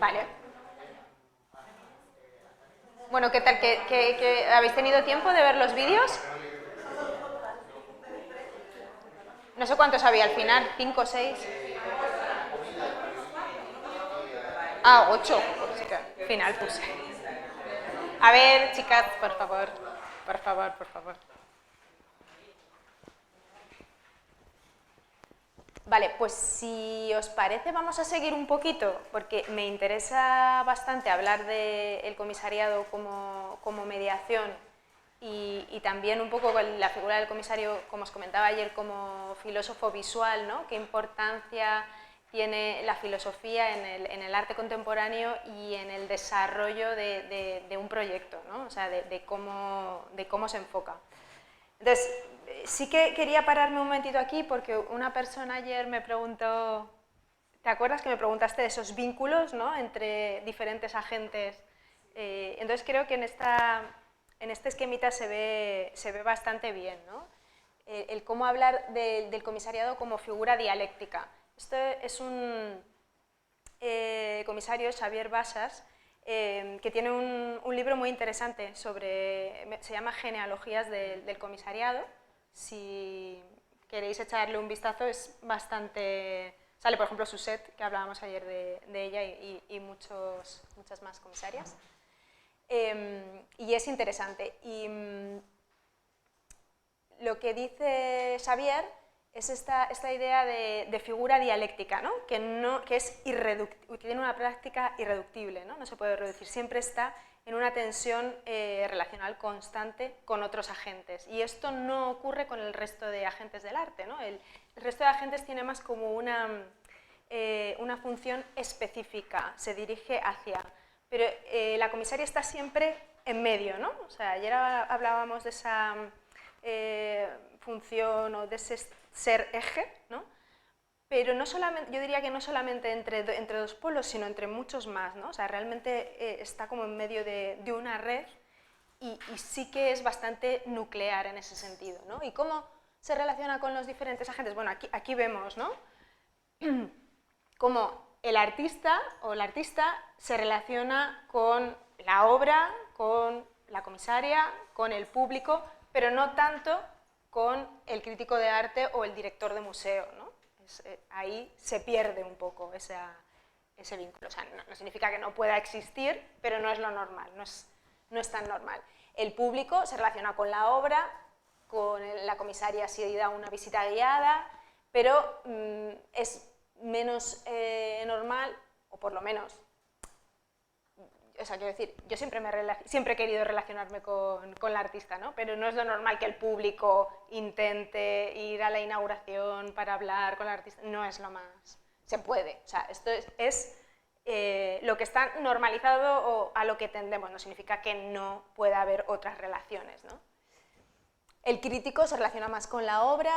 Vale. Bueno, ¿qué tal? ¿Habéis tenido tiempo de ver los vídeos? No sé cuántos había al final, 5 o 6. Ah, 8. Al final puse. A ver, chicas, por favor. Por favor, por favor. Vale, pues si os parece vamos a seguir un poquito, porque me interesa bastante hablar del comisariado como mediación y también un poco la figura del comisario, como os comentaba ayer, como filósofo visual, ¿no? Qué importancia tiene la filosofía en el arte contemporáneo y en el desarrollo de un proyecto, ¿no? O sea, de cómo se enfoca. Entonces, sí que quería pararme un momentito aquí porque una persona ayer me preguntó, ¿te acuerdas que me preguntaste de esos vínculos, ¿no? Entre diferentes agentes? Entonces creo que en este esquemita se ve bastante bien, ¿no? El cómo hablar del comisariado como figura dialéctica. Esto es un comisario, Xavier Bassas, que tiene un libro muy interesante se llama Genealogías del comisariado. Si queréis echarle un vistazo, es bastante... Sale, por ejemplo, Suset, que hablábamos ayer de ella, y muchas más comisarias. Y es interesante. Y lo que dice Xavier es esta idea de figura dialéctica, ¿no? Que es tiene una práctica irreductible, ¿no? No se puede reducir, siempre está en una tensión relacional constante con otros agentes. Y esto no ocurre con el resto de agentes del arte, ¿no? El resto de agentes tiene más como una función específica, se dirige hacia... Pero la comisaria está siempre en medio, ¿no? O sea, ayer hablábamos de esa función o de ese ser eje, ¿no? Pero no solamente, yo diría que no solamente entre dos polos, sino entre muchos más, ¿no? O sea, realmente está como en medio de una red y sí que es bastante nuclear en ese sentido, ¿no? ¿Y cómo se relaciona con los diferentes agentes? Bueno, aquí vemos, ¿no? Cómo el artista o la artista se relaciona con la obra, con la comisaria, con el público, pero no tanto con el crítico de arte o el director de museo, ¿no? Ahí se pierde un poco ese vínculo. O sea, no significa que no pueda existir, pero no es lo normal, no es tan normal. El público se relaciona con la obra, con la comisaria si da una visita guiada, pero es menos normal, o por lo menos, o sea, quiero decir, yo siempre he querido relacionarme con la artista, ¿no? Pero no es lo normal que el público intente ir a la inauguración para hablar con la artista, no es lo más... Se puede, o sea, esto es lo que está normalizado o a lo que tendemos, no significa que no pueda haber otras relaciones, ¿no? El crítico se relaciona más con la obra,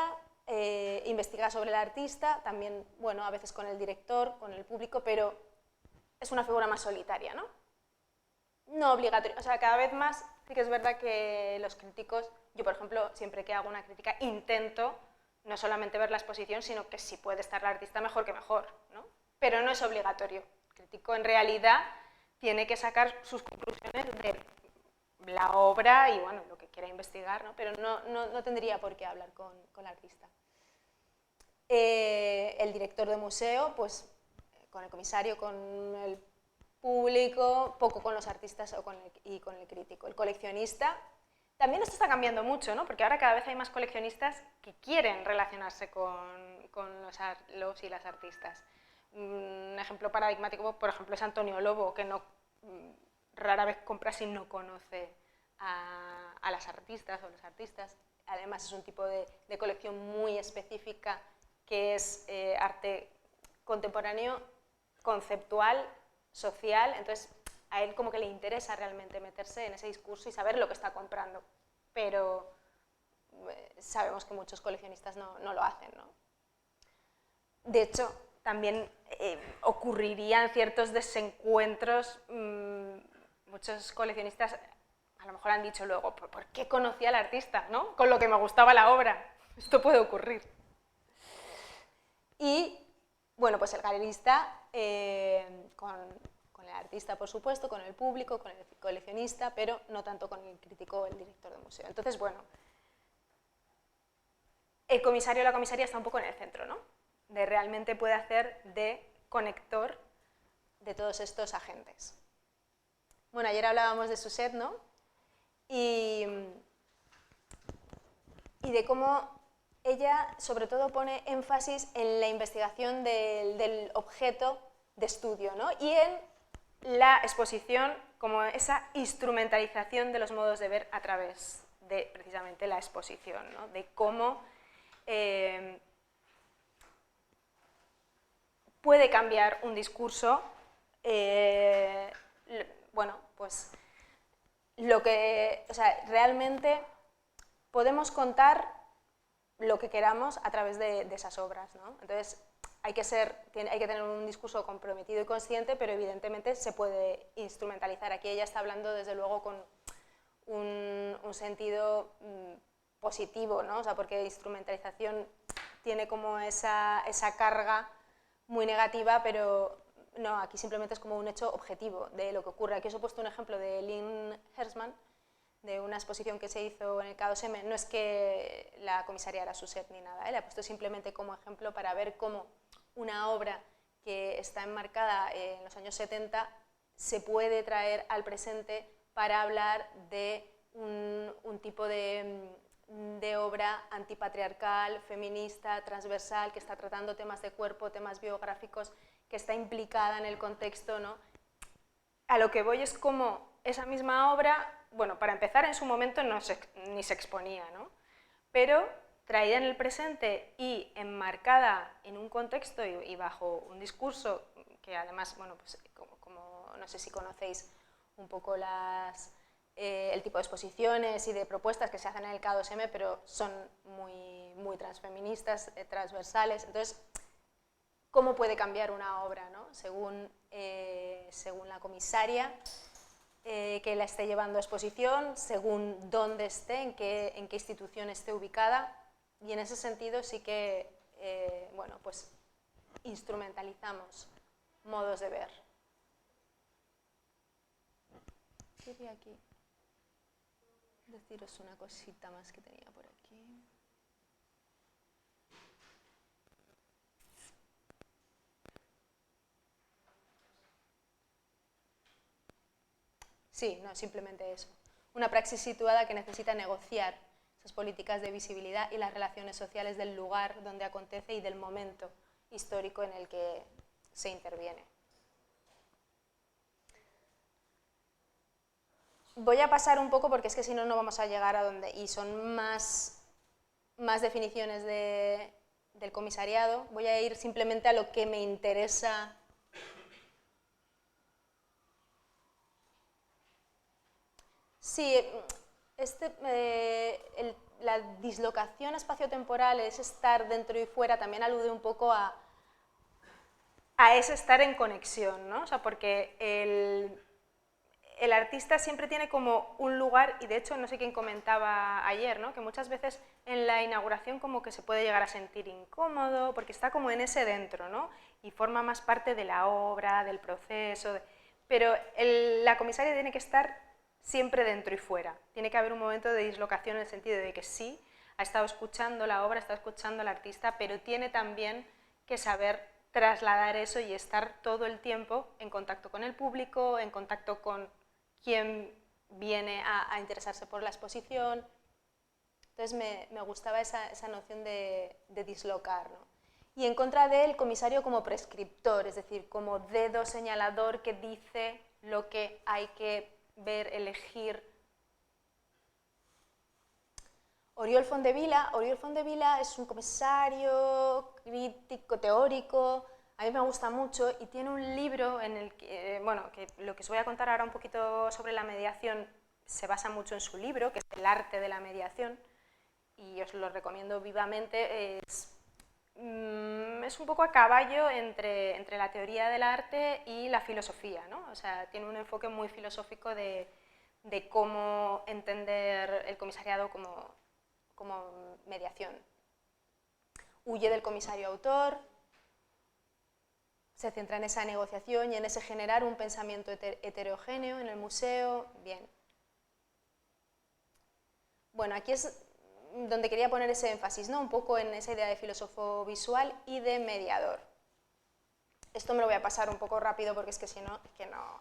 investiga sobre el artista, también, bueno, a veces con el director, con el público, pero es una figura más solitaria, ¿no? No obligatorio, o sea, cada vez más sí que es verdad que los críticos, yo por ejemplo, siempre que hago una crítica intento no solamente ver la exposición, sino que si puede estar la artista mejor que mejor, ¿no? Pero no es obligatorio. El crítico en realidad tiene que sacar sus conclusiones de la obra y bueno, lo que quiera investigar, ¿no? Pero no tendría por qué hablar con la artista. El director de museo, pues con el comisario, con el público, poco con los artistas y con el crítico. El coleccionista, también esto está cambiando mucho, ¿no? Porque ahora cada vez hay más coleccionistas que quieren relacionarse con los y las artistas. Un ejemplo paradigmático, por ejemplo, es Antonio Lobo, que rara vez compra si no conoce a las artistas o los artistas. Además es un tipo de colección muy específica que es arte contemporáneo, conceptual, social, entonces a él como que le interesa realmente meterse en ese discurso y saber lo que está comprando, pero sabemos que muchos coleccionistas no lo hacen, ¿no? De hecho, también ocurrirían ciertos desencuentros, muchos coleccionistas a lo mejor han dicho luego, ¿por qué conocía al artista, ¿no? Con lo que me gustaba la obra? Esto puede ocurrir. Y, bueno, pues el galerista, con artista, por supuesto, con el público, con el coleccionista, pero no tanto con el crítico o el director de museo. Entonces, bueno, el comisario o la comisaria está un poco en el centro, ¿no? De realmente puede hacer de conector de todos estos agentes. Bueno, ayer hablábamos de Suzette, ¿no? Y de cómo ella, sobre todo, pone énfasis en la investigación del objeto de estudio, ¿no? Y en la exposición como esa instrumentalización de los modos de ver a través de, precisamente, la exposición, ¿no? De cómo puede cambiar un discurso, bueno, pues o sea, realmente podemos contar lo que queramos a través de esas obras, ¿no? Entonces, hay que tener un discurso comprometido y consciente, pero evidentemente se puede instrumentalizar. Aquí ella está hablando, desde luego, con un sentido positivo, ¿no? O sea, porque instrumentalización tiene como esa carga muy negativa, pero no, aquí simplemente es como un hecho objetivo de lo que ocurre. Aquí os he puesto un ejemplo de Lynn Hersman, de una exposición que se hizo en el K2M. No es que la comisaria era Suzette ni nada, la he puesto simplemente como ejemplo para ver cómo una obra que está enmarcada en los años 70 se puede traer al presente para hablar de un tipo de obra antipatriarcal, feminista, transversal, que está tratando temas de cuerpo, temas biográficos, que está implicada en el contexto, ¿no? A lo que voy es como esa misma obra, bueno, para empezar, en su momento ni se exponía, ¿no? Pero traída en el presente y enmarcada en un contexto y bajo un discurso que además, bueno, pues como no sé si conocéis un poco el tipo de exposiciones y de propuestas que se hacen en el K2M, pero son muy transfeministas, transversales. Entonces, ¿cómo puede cambiar una obra, ¿no? Según la comisaria que la esté llevando a exposición, según dónde esté, en qué institución esté ubicada, y en ese sentido sí que, bueno, pues instrumentalizamos modos de ver. Quería aquí deciros una cosita más que tenía por aquí. Sí, no, simplemente eso. Una praxis situada que necesita negociar esas políticas de visibilidad y las relaciones sociales del lugar donde acontece y del momento histórico en el que se interviene. Voy a pasar un poco porque es que si no, no vamos a llegar a donde... Y son más definiciones del comisariado. Voy a ir simplemente a lo que me interesa. Sí, la dislocación espaciotemporal, es estar dentro y fuera, también alude un poco a ese estar en conexión, ¿no? O sea, porque el artista siempre tiene como un lugar, y de hecho no sé quién comentaba ayer, ¿no? Que muchas veces en la inauguración como que se puede llegar a sentir incómodo, porque está como en ese dentro, ¿no? Y forma más parte de la obra, del proceso, pero la comisaria tiene que estar siempre dentro y fuera. Tiene que haber un momento de dislocación en el sentido de que sí, ha estado escuchando la obra, está escuchando al artista, pero tiene también que saber trasladar eso y estar todo el tiempo en contacto con el público, en contacto con quien viene a interesarse por la exposición. Entonces me gustaba esa noción de dislocar, ¿no? Y en contra del comisario como prescriptor, es decir, como dedo señalador que dice lo que hay que ver, elegir. Oriol Fontdevila es un comisario crítico, teórico, a mí me gusta mucho y tiene un libro en el que, bueno, que lo que os voy a contar ahora un poquito sobre la mediación se basa mucho en su libro, que es El arte de la mediación, y os lo recomiendo vivamente. Es un poco a caballo entre la teoría del arte y la filosofía, ¿no? O sea, tiene un enfoque muy filosófico de cómo entender el comisariado como mediación. Huye del comisario autor, se centra en esa negociación y en ese generar un pensamiento heterogéneo en el museo. Bien. Bueno, aquí es donde quería poner ese énfasis, ¿no? Un poco en esa idea de filósofo visual y de mediador. Esto me lo voy a pasar un poco rápido porque es que si no,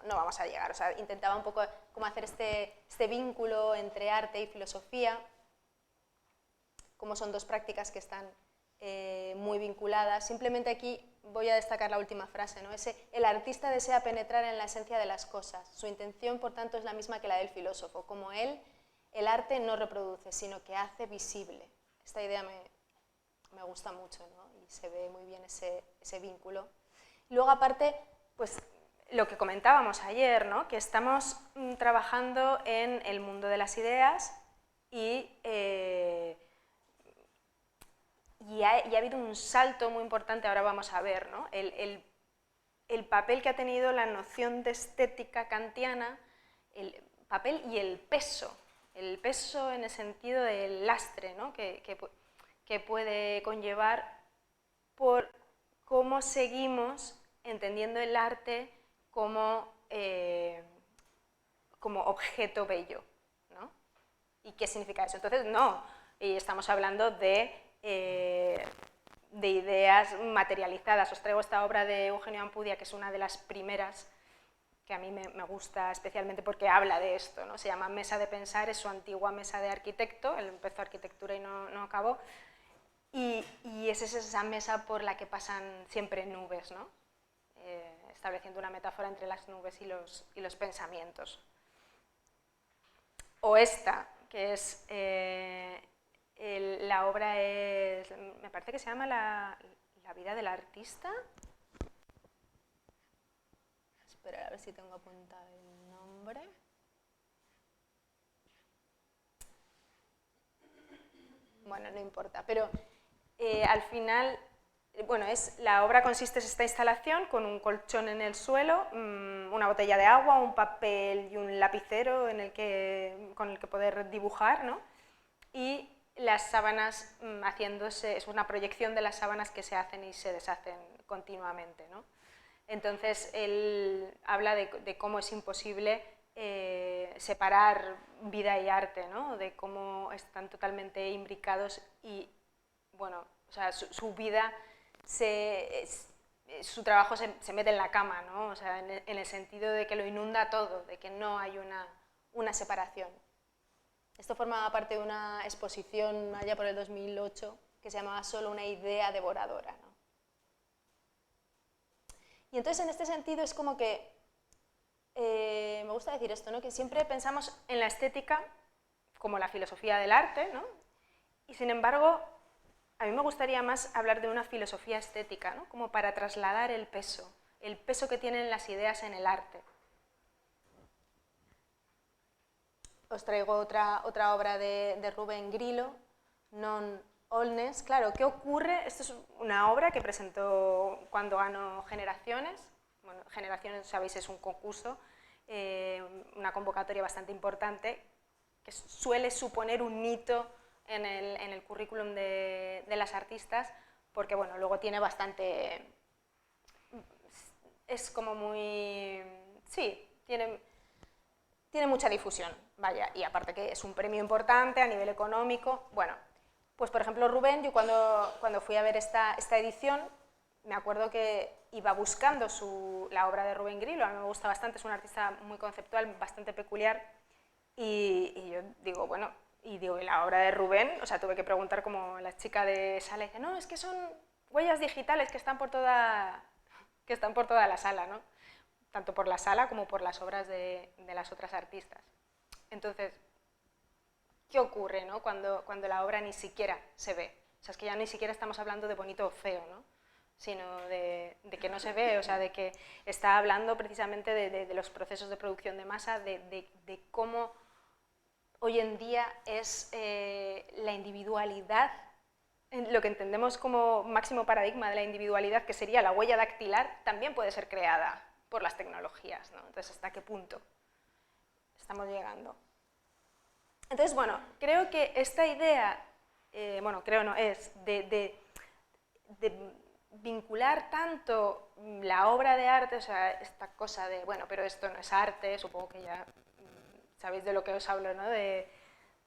no vamos a llegar. O sea, intentaba un poco cómo hacer este vínculo entre arte y filosofía, como son dos prácticas que están muy vinculadas. Simplemente aquí voy a destacar la última frase, ¿no? El artista desea penetrar en la esencia de las cosas. Su intención, por tanto, es la misma que la del filósofo. Como él, el arte no reproduce, sino que hace visible. Esta idea me gusta mucho, ¿no? Y se ve muy bien ese vínculo. Luego, aparte, pues lo que comentábamos ayer, ¿no? Que estamos trabajando en el mundo de las ideas y ha habido un salto muy importante, ahora vamos a ver, ¿no? El papel que ha tenido la noción de estética kantiana, el papel y el peso en el sentido del lastre, ¿no? que puede conllevar por cómo seguimos entendiendo el arte como objeto bello, ¿no? ¿Y qué significa eso? Entonces, no, y estamos hablando de ideas materializadas. Os traigo esta obra de Eugenio Ampudia, que es una de las primeras que a mí me gusta especialmente porque habla de esto, ¿no? Se llama Mesa de Pensar, es su antigua mesa de arquitecto, él empezó arquitectura y no acabó, y es esa mesa por la que pasan siempre nubes, ¿no? Estableciendo una metáfora entre las nubes y los pensamientos. O esta, que es, la obra es, me parece que se llama La vida del artista. Esperar a ver si tengo apuntado el nombre. Bueno, no importa, pero al final, bueno, la obra consiste en esta instalación con un colchón en el suelo, una botella de agua, un papel y un lapicero con el que poder dibujar, ¿no? Y las sábanas haciéndose, es una proyección de las sábanas que se hacen y se deshacen continuamente, ¿no? Entonces, él habla de cómo es imposible separar vida y arte, ¿no? De cómo están totalmente imbricados y, bueno, o sea, su vida, su trabajo se mete en la cama, ¿no? O sea, en el sentido de que lo inunda todo, de que no hay una separación. Esto formaba parte de una exposición allá por el 2008 que se llamaba Solo una idea devoradora, ¿no? Y entonces, en este sentido, es como que, me gusta decir esto, ¿no? Que siempre pensamos en la estética como la filosofía del arte, ¿no? Y sin embargo, a mí me gustaría más hablar de una filosofía estética, ¿no? Como para trasladar el peso que tienen las ideas en el arte. Os traigo otra obra de Rubén Grillo, Non Olnes. Claro, ¿qué ocurre? Esta es una obra que presentó cuando ganó Generaciones. Bueno, Generaciones, sabéis, es un concurso, una convocatoria bastante importante, que suele suponer un hito en el currículum de las artistas, porque bueno, luego tiene bastante... es como muy... sí, tiene mucha difusión, vaya, y aparte que es un premio importante a nivel económico. Bueno, pues por ejemplo Rubén, yo cuando fui a ver esta edición, me acuerdo que iba buscando la obra de Rubén Grillo, a mí me gusta bastante, es un artista muy conceptual, bastante peculiar, y yo digo, bueno, y la obra de Rubén, o sea, tuve que preguntar como la chica de sala, y dice, no, es que son huellas digitales que están por toda la sala, ¿no? Tanto por la sala como por las obras de las otras artistas. Entonces, ¿qué ocurre, ¿no? cuando la obra ni siquiera se ve? O sea, es que ya ni siquiera estamos hablando de bonito o feo, ¿no? Sino de que no se ve, o sea, de que está hablando precisamente de los procesos de producción de masa, de cómo hoy en día es la individualidad, lo que entendemos como máximo paradigma de la individualidad, que sería la huella dactilar, también puede ser creada por las tecnologías, ¿no? Entonces, ¿hasta qué punto estamos llegando? Entonces, bueno, creo que esta idea, bueno, creo no, es de vincular tanto la obra de arte, o sea, esta cosa de, bueno, pero esto no es arte, supongo que ya sabéis de lo que os hablo, ¿no?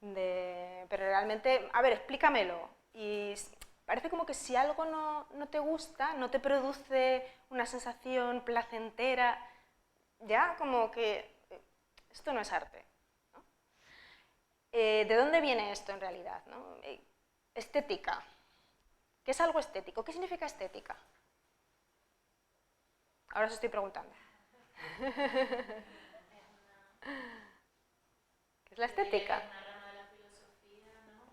Pero realmente, a ver, explícamelo. Y parece como que si algo no te gusta, no te produce una sensación placentera, ya como que esto no es arte, ¿no? ¿De dónde viene esto en realidad, ¿no? Estética. ¿Qué es algo estético? ¿Qué significa estética? Ahora os estoy preguntando. ¿Qué es la estética?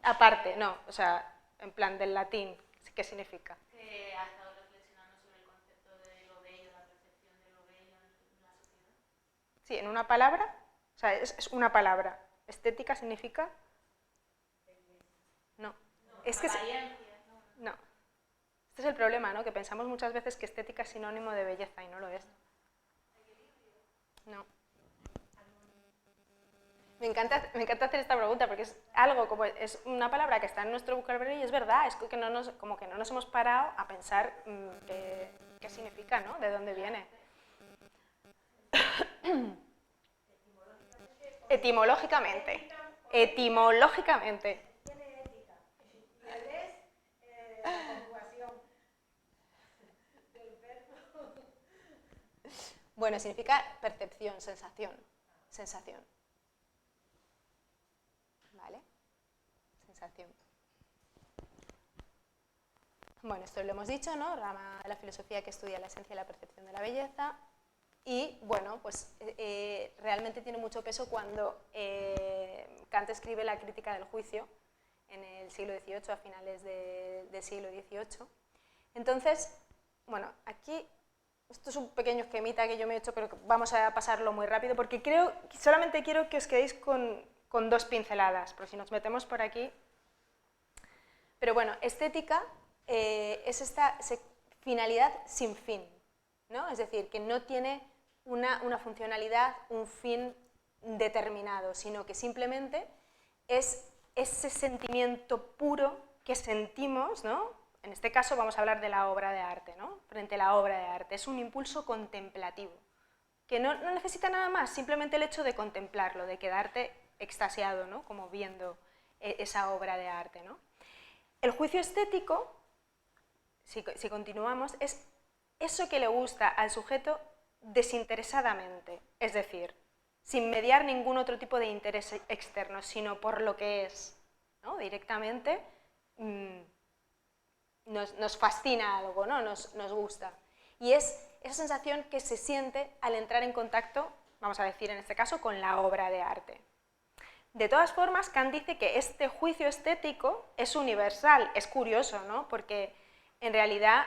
Aparte, no, o sea, en plan del latín, ¿qué significa? Que ha estado reflexionando sobre el concepto de lo bello, la percepción de lo bello en la sociedad. Sí, en una palabra, o sea, es una palabra. ¿Estética significa? No. Es que no. Este es el problema, ¿no? Que pensamos muchas veces que estética es sinónimo de belleza y no lo es. No. Me encanta hacer esta pregunta porque es algo como, es una palabra que está en nuestro vocabulario y es verdad, es que como que no nos hemos parado a pensar qué significa, ¿no? ¿De dónde viene? Etimológicamente. Etimológicamente. Tiene ética. Es la conjugación del verbo. Bueno, significa percepción, sensación. Sensación. ¿Vale? Sensación. Bueno, esto lo hemos dicho, ¿no? Rama de la filosofía que estudia la esencia y la percepción de la belleza. Y, bueno, pues realmente tiene mucho peso cuando Kant escribe la crítica del juicio en el siglo XVIII, a finales del siglo XVIII. Entonces, bueno, aquí, esto es un pequeño esquemita que yo me he hecho, pero vamos a pasarlo muy rápido, porque solamente quiero que os quedéis con dos pinceladas, porque si nos metemos por aquí... Pero bueno, estética es esta finalidad sin fin, ¿no? Es decir, que no tiene una funcionalidad, un fin determinado, sino que simplemente es ese sentimiento puro que sentimos, ¿no? En este caso vamos a hablar de la obra de arte, ¿no? Frente a la obra de arte. Es un impulso contemplativo, que no necesita nada más, simplemente el hecho de contemplarlo, de quedarte extasiado, ¿no? Como viendo esa obra de arte, ¿no? El juicio estético, si continuamos, es eso que le gusta al sujeto desinteresadamente, es decir, sin mediar ningún otro tipo de interés externo, sino por lo que es, ¿no? Directamente nos fascina algo, ¿no? Nos gusta. Y es esa sensación que se siente al entrar en contacto, vamos a decir en este caso, con la obra de arte. De todas formas, Kant dice que este juicio estético es universal. Es curioso, ¿no? Porque en realidad,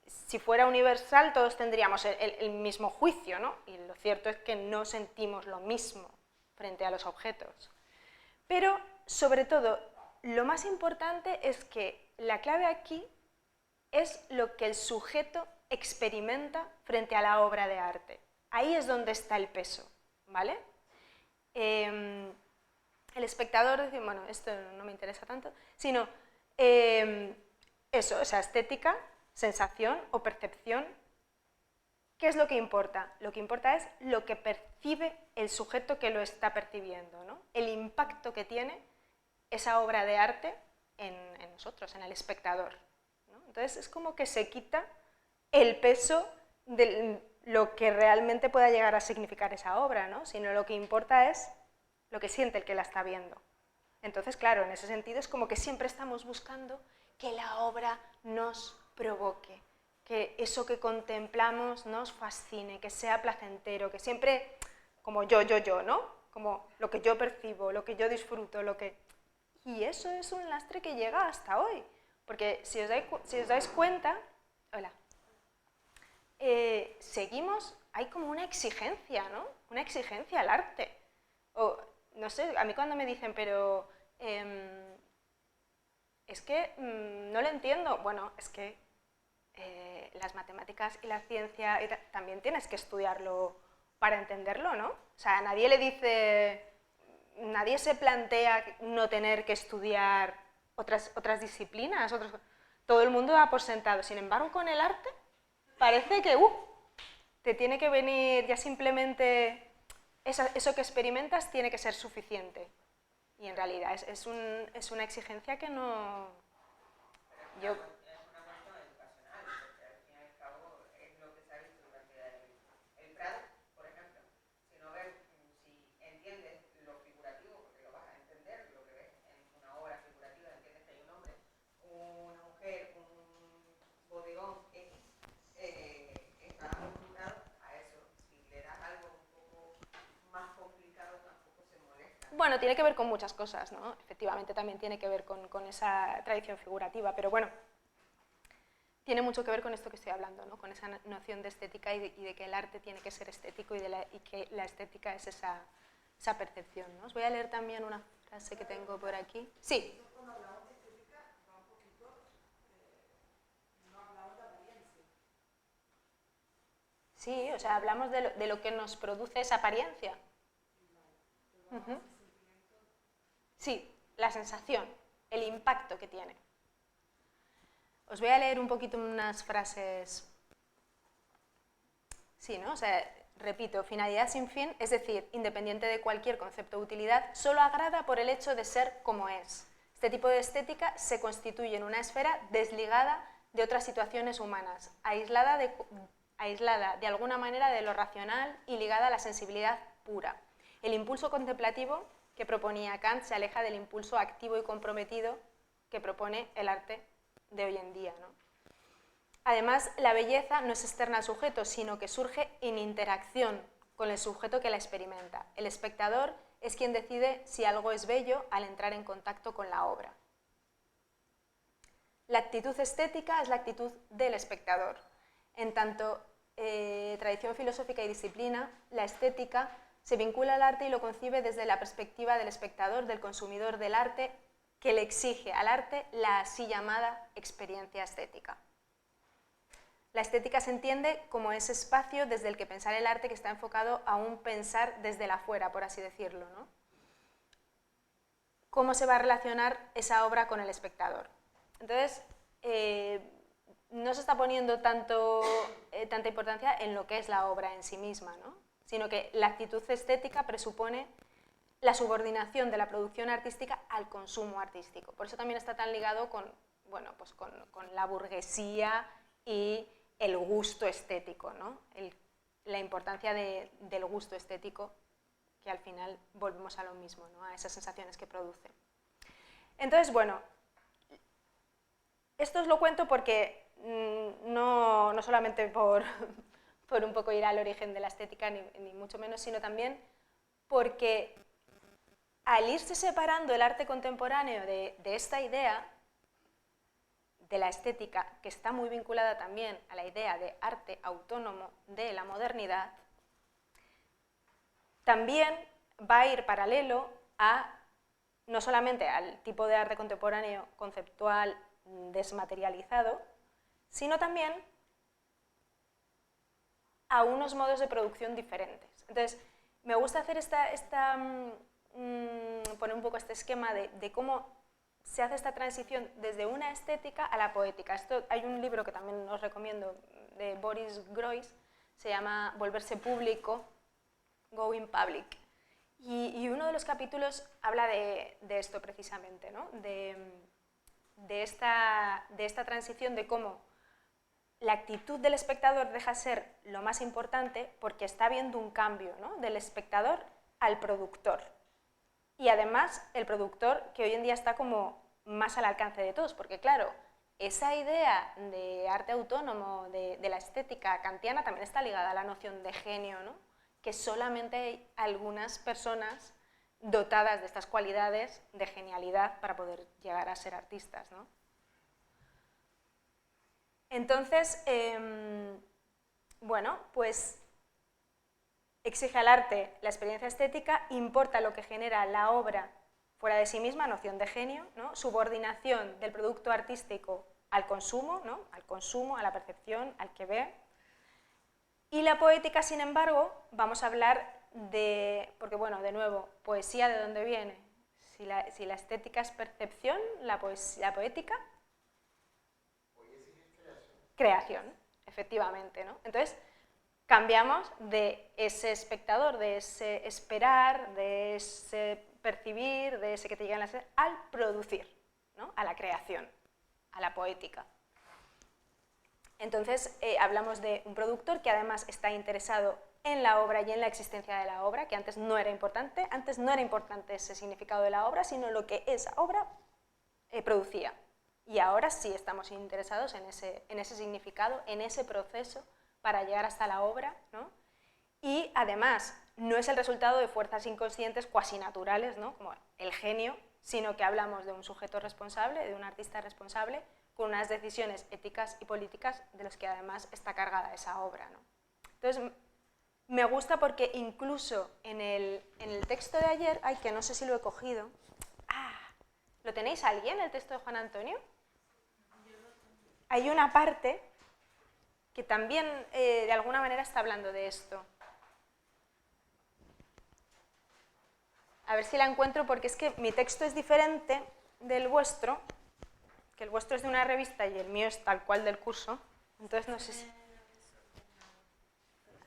si fuera universal, todos tendríamos el mismo juicio, ¿no? Y lo cierto es que no sentimos lo mismo frente a los objetos. Pero, sobre todo, lo más importante es que la clave aquí es lo que el sujeto experimenta frente a la obra de arte. Ahí es donde está el peso, ¿vale? El espectador dice, bueno, esto no me interesa tanto, sino eso, o sea, estética, sensación o percepción. ¿Qué es lo que importa? Lo que importa es lo que percibe el sujeto que lo está percibiendo, ¿no? El impacto que tiene esa obra de arte en nosotros, en el espectador, ¿no? Entonces es como que se quita el peso de lo que realmente pueda llegar a significar esa obra, ¿no? Sino lo que importa es lo que siente el que la está viendo. Entonces, claro, en ese sentido es como que siempre estamos buscando que la obra nos provoque, que eso que contemplamos nos fascine, que sea placentero, que siempre, como yo, ¿no? Como lo que yo percibo, lo que yo disfruto, lo que... Y eso es un lastre que llega hasta hoy, porque si os dais cuenta... Hola. Seguimos, hay como una exigencia, ¿no? Una exigencia al arte. O, no sé, a mí cuando me dicen, pero es que no lo entiendo. Bueno, es que las matemáticas y la ciencia también tienes que estudiarlo para entenderlo, ¿no? O sea, nadie se plantea no tener que estudiar otras disciplinas, todo el mundo da por sentado. Sin embargo, con el arte parece que te tiene que venir ya simplemente eso que experimentas tiene que ser suficiente. Y en realidad es una exigencia que no... Yo... Es una cuestión educacional, porque al fin y al cabo es lo que se ha visto durante el Prado, por ejemplo. Si no ves, si entiendes lo figurativo, porque lo vas a entender, lo que ves en una obra figurativa, entiendes que hay un hombre, una mujer, un bodegón X, está acostumbrado a eso. Si le das algo un poco más complicado, tampoco se molesta. Bueno, tiene que ver con muchas cosas, ¿no? Efectivamente también tiene que ver con esa tradición figurativa, pero bueno, tiene mucho que ver con esto que estoy hablando, ¿no? Con esa noción de estética y de que el arte tiene que ser estético y que la estética es esa percepción, ¿no? Os voy a leer también una frase que tengo por aquí. Sí. Cuando hablamos de estética, va un poquito, no hablamos de apariencia. Sí, o sea, hablamos de lo que nos produce esa apariencia. Uh-huh. Sí, la sensación, el impacto que tiene. Os voy a leer un poquito unas frases. Sí, ¿no? O sea, repito, finalidad sin fin, es decir, independiente de cualquier concepto de utilidad, solo agrada por el hecho de ser como es. Este tipo de estética se constituye en una esfera desligada de otras situaciones humanas, aislada de alguna manera de lo racional y ligada a la sensibilidad pura. El impulso contemplativo que proponía Kant se aleja del impulso activo y comprometido que propone el arte de hoy en día, ¿no? Además, la belleza no es externa al sujeto, sino que surge en interacción con el sujeto que la experimenta. El espectador es quien decide si algo es bello al entrar en contacto con la obra. La actitud estética es la actitud del espectador. En tanto tradición filosófica y disciplina, la estética se vincula al arte y lo concibe desde la perspectiva del espectador, del consumidor del arte, que le exige al arte la así llamada experiencia estética. La estética se entiende como ese espacio desde el que pensar el arte que está enfocado a un pensar desde el afuera, por así decirlo, ¿no? ¿Cómo se va a relacionar esa obra con el espectador? Entonces, no se está poniendo tanta importancia en lo que es la obra en sí misma, ¿no? Sino que la actitud estética presupone la subordinación de la producción artística al consumo artístico. Por eso también está tan ligado con la burguesía y el gusto estético, ¿no? La importancia del gusto estético, que al final volvemos a lo mismo, ¿no? A esas sensaciones que produce. Entonces, bueno, esto os lo cuento porque no solamente por un poco ir al origen de la estética, ni mucho menos, sino también porque al irse separando el arte contemporáneo de esta idea de la estética, que está muy vinculada también a la idea de arte autónomo de la modernidad, también va a ir paralelo a no solamente al tipo de arte contemporáneo conceptual desmaterializado, sino también a unos modos de producción diferentes. Entonces, me gusta hacer poner un poco este esquema de cómo se hace esta transición desde una estética a la poética. Hay un libro que también os recomiendo de Boris Groys, se llama Volverse público, Going Public. Y uno de los capítulos habla de esto precisamente, ¿no? de esta transición, de cómo la actitud del espectador deja de ser lo más importante porque está habiendo un cambio, ¿no? Del espectador al productor. Y además el productor que hoy en día está como más al alcance de todos, porque claro, esa idea de arte autónomo, de la estética kantiana, también está ligada a la noción de genio, ¿no? Que solamente hay algunas personas dotadas de estas cualidades de genialidad para poder llegar a ser artistas, ¿no? Entonces, bueno, pues exige al arte la experiencia estética, importa lo que genera la obra fuera de sí misma, noción de genio, ¿no? Subordinación del producto artístico al consumo, ¿no? Al consumo, a la percepción, al que ve. Y la poética, sin embargo, vamos a hablar porque bueno, de nuevo, poesía, ¿de dónde viene? Si la estética es percepción, la poética creación, efectivamente, ¿no? Entonces, cambiamos de ese espectador, de ese esperar, de ese percibir, de ese que te llega en la sed, al producir, ¿no? A la creación, a la poética. Entonces, hablamos de un productor que además está interesado en la obra y en la existencia de la obra, que antes no era importante ese significado de la obra, sino lo que esa obra producía. Y ahora sí estamos interesados en ese significado, en ese proceso para llegar hasta la obra, ¿no? Y además, no es el resultado de fuerzas inconscientes cuasi naturales, ¿no? Como el genio, sino que hablamos de un sujeto responsable, de un artista responsable, con unas decisiones éticas y políticas de los que además está cargada esa obra, ¿no? Entonces, me gusta porque incluso en el texto de ayer, ay, que no sé si lo he cogido, ¿lo tenéis alguien, el texto de Juan Antonio? Hay una parte que también de alguna manera está hablando de esto. A ver si la encuentro, porque es que mi texto es diferente del vuestro, que el vuestro es de una revista y el mío es tal cual del curso, entonces no sé si...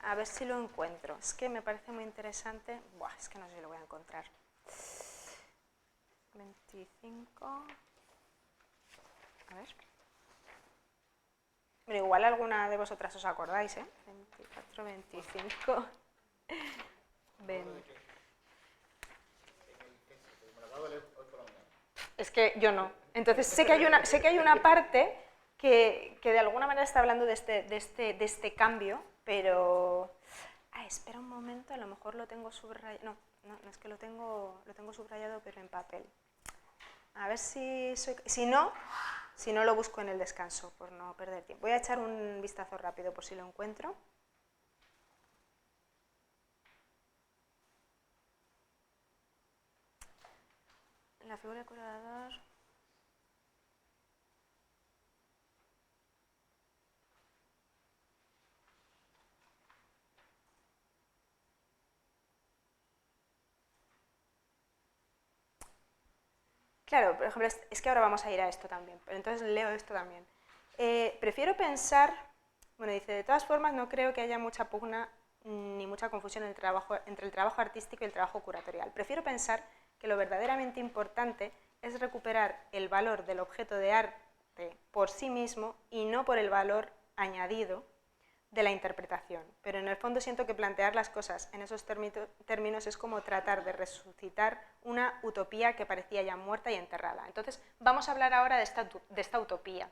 A ver si lo encuentro, es que me parece muy interesante. Buah, es que no sé si lo voy a encontrar. 25... A ver... Pero igual alguna de vosotras os acordáis, ¿eh? 24, 25... 20... Es que yo no. Entonces sé que hay una parte que de alguna manera está hablando de este cambio, pero... espera un momento, a lo mejor lo tengo subrayado... No, es que lo tengo subrayado, pero en papel. A ver si no lo busco en el descanso, por no perder tiempo. Voy a echar un vistazo rápido por si lo encuentro. La figura de curador... Claro, por ejemplo, es que ahora vamos a ir a esto también, pero entonces leo esto también. Prefiero pensar, bueno, dice, de todas formas no creo que haya mucha pugna ni mucha confusión entre el trabajo artístico y el trabajo curatorial. Prefiero pensar que lo verdaderamente importante es recuperar el valor del objeto de arte por sí mismo y no por el valor añadido de la interpretación. Pero en el fondo siento que plantear las cosas en esos términos es como tratar de resucitar una utopía que parecía ya muerta y enterrada. Entonces, vamos a hablar ahora de esta utopía,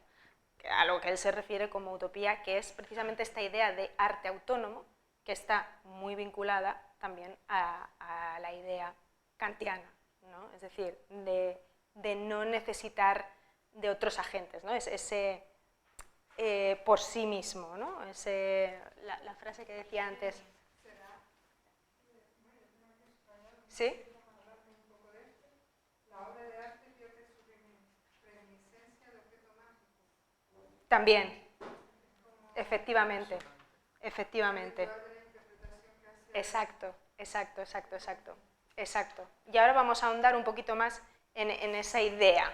a lo que él se refiere como utopía, que es precisamente esta idea de arte autónomo, que está muy vinculada también a la idea kantiana, ¿no? Es decir, de no necesitar de otros agentes, ¿no? Es ese por sí mismo, ¿no? La frase que decía antes. ¿Sí? La obra de arte pierde su reminiscencia de objeto mágico. También, efectivamente. Exacto. Y ahora vamos a ahondar un poquito más en esa idea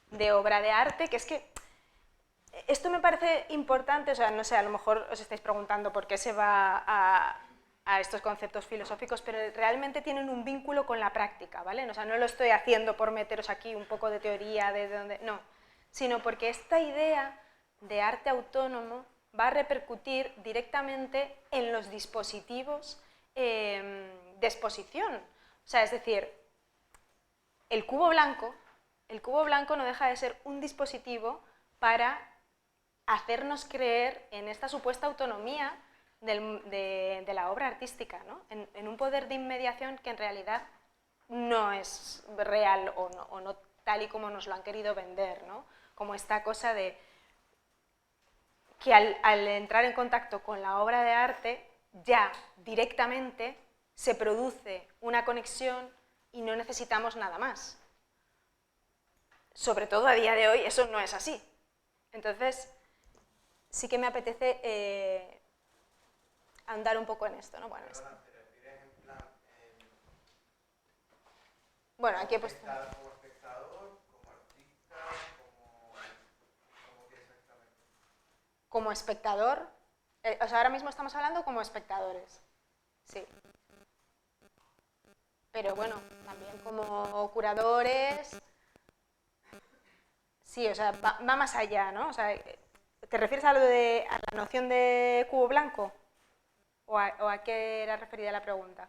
de obra de arte, que es que esto me parece importante, o sea, no sé, a lo mejor os estáis preguntando por qué se va a estos conceptos filosóficos, pero realmente tienen un vínculo con la práctica, ¿vale? O sea, no lo estoy haciendo por meteros aquí un poco de teoría de dónde, no, sino porque esta idea de arte autónomo va a repercutir directamente en los dispositivos de exposición. O sea, es decir, el cubo blanco no deja de ser un dispositivo para hacernos creer en esta supuesta autonomía de la obra artística, ¿no? En un poder de inmediación que en realidad no es real o no tal y como nos lo han querido vender, ¿no? Como esta cosa de que al entrar en contacto con la obra de arte ya directamente se produce una conexión y no necesitamos nada más. Sobre todo a día de hoy eso no es así. Entonces, sí que me apetece andar un poco en esto, ¿no? Bueno, Perdona, ¿te refieres en plan bueno, aquí he puesto... como espectador, como artista, como qué exactamente? como espectador, o sea, ahora mismo estamos hablando como espectadores, sí. Pero bueno, también como curadores, sí, o sea, va más allá, ¿no? O sea, ¿te refieres a a la noción de cubo blanco? ¿O a qué era referida la pregunta?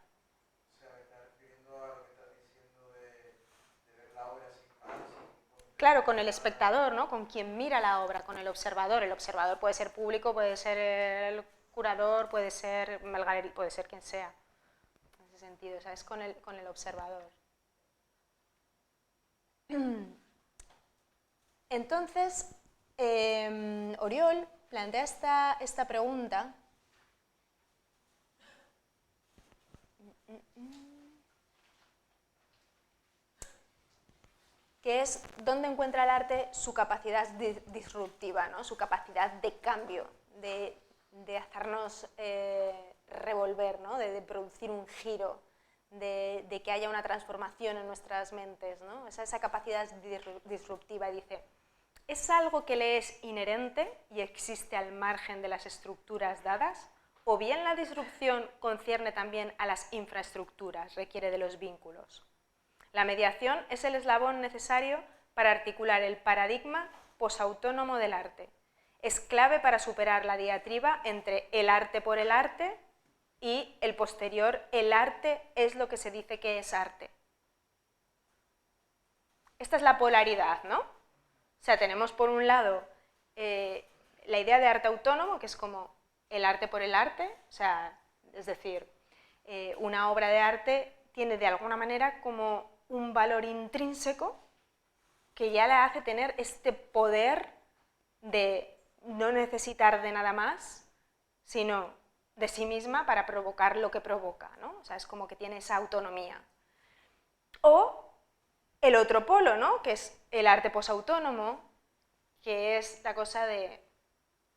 O sea, me está refiriendo a lo que estás diciendo de ver la obra sin par, Claro, con el espectador, ¿no? Con quien mira la obra, con el observador. El observador puede ser público, puede ser el curador, puede ser el galería, puede ser quien sea. En ese sentido, o sea, es con el observador. Entonces, Oriol plantea esta pregunta. Que es dónde encuentra el arte su capacidad disruptiva, ¿no? Su capacidad de cambio, de hacernos revolver, ¿no? de producir un giro, de que haya una transformación en nuestras mentes, ¿no? Esa capacidad disruptiva, dice, ¿es algo que le es inherente y existe al margen de las estructuras dadas? ¿O bien la disrupción concierne también a las infraestructuras, requiere de los vínculos? La mediación es el eslabón necesario para articular el paradigma posautónomo del arte. Es clave para superar la diatriba entre el arte por el arte y el posterior, el arte es lo que se dice que es arte. Esta es la polaridad, ¿no? O sea, tenemos por un lado la idea de arte autónomo, que es como el arte por el arte, o sea, es decir, una obra de arte tiene de alguna manera como un valor intrínseco que ya le hace tener este poder de no necesitar de nada más, sino de sí misma para provocar lo que provoca, ¿no? O sea, es como que tiene esa autonomía. O el otro polo, ¿no? Que es el arte posautónomo, que es la cosa de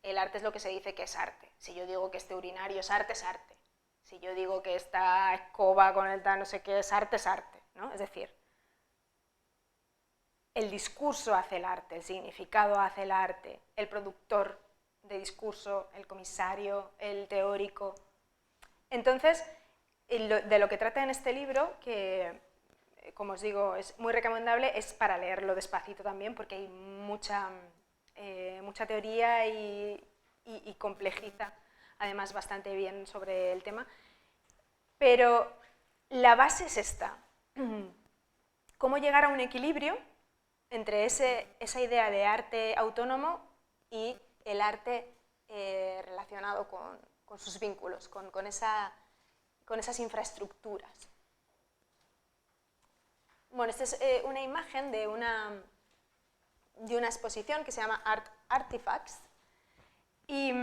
el arte es lo que se dice que es arte. Si yo digo que este urinario es arte, es arte. Si yo digo que esta escoba con el tal no sé qué es arte, ¿no? Es decir, el discurso hace el arte, el significado hace el arte, el productor de discurso, el comisario, el teórico. Entonces, de lo que trata en este libro, que como os digo es muy recomendable, es para leerlo despacito también, porque hay mucha teoría y complejiza además bastante bien sobre el tema. Pero la base es esta. ¿Cómo llegar a un equilibrio entre esa idea de arte autónomo y el arte relacionado con sus vínculos, con esas infraestructuras? Bueno, esta es una imagen de una exposición que se llama Art Artifacts y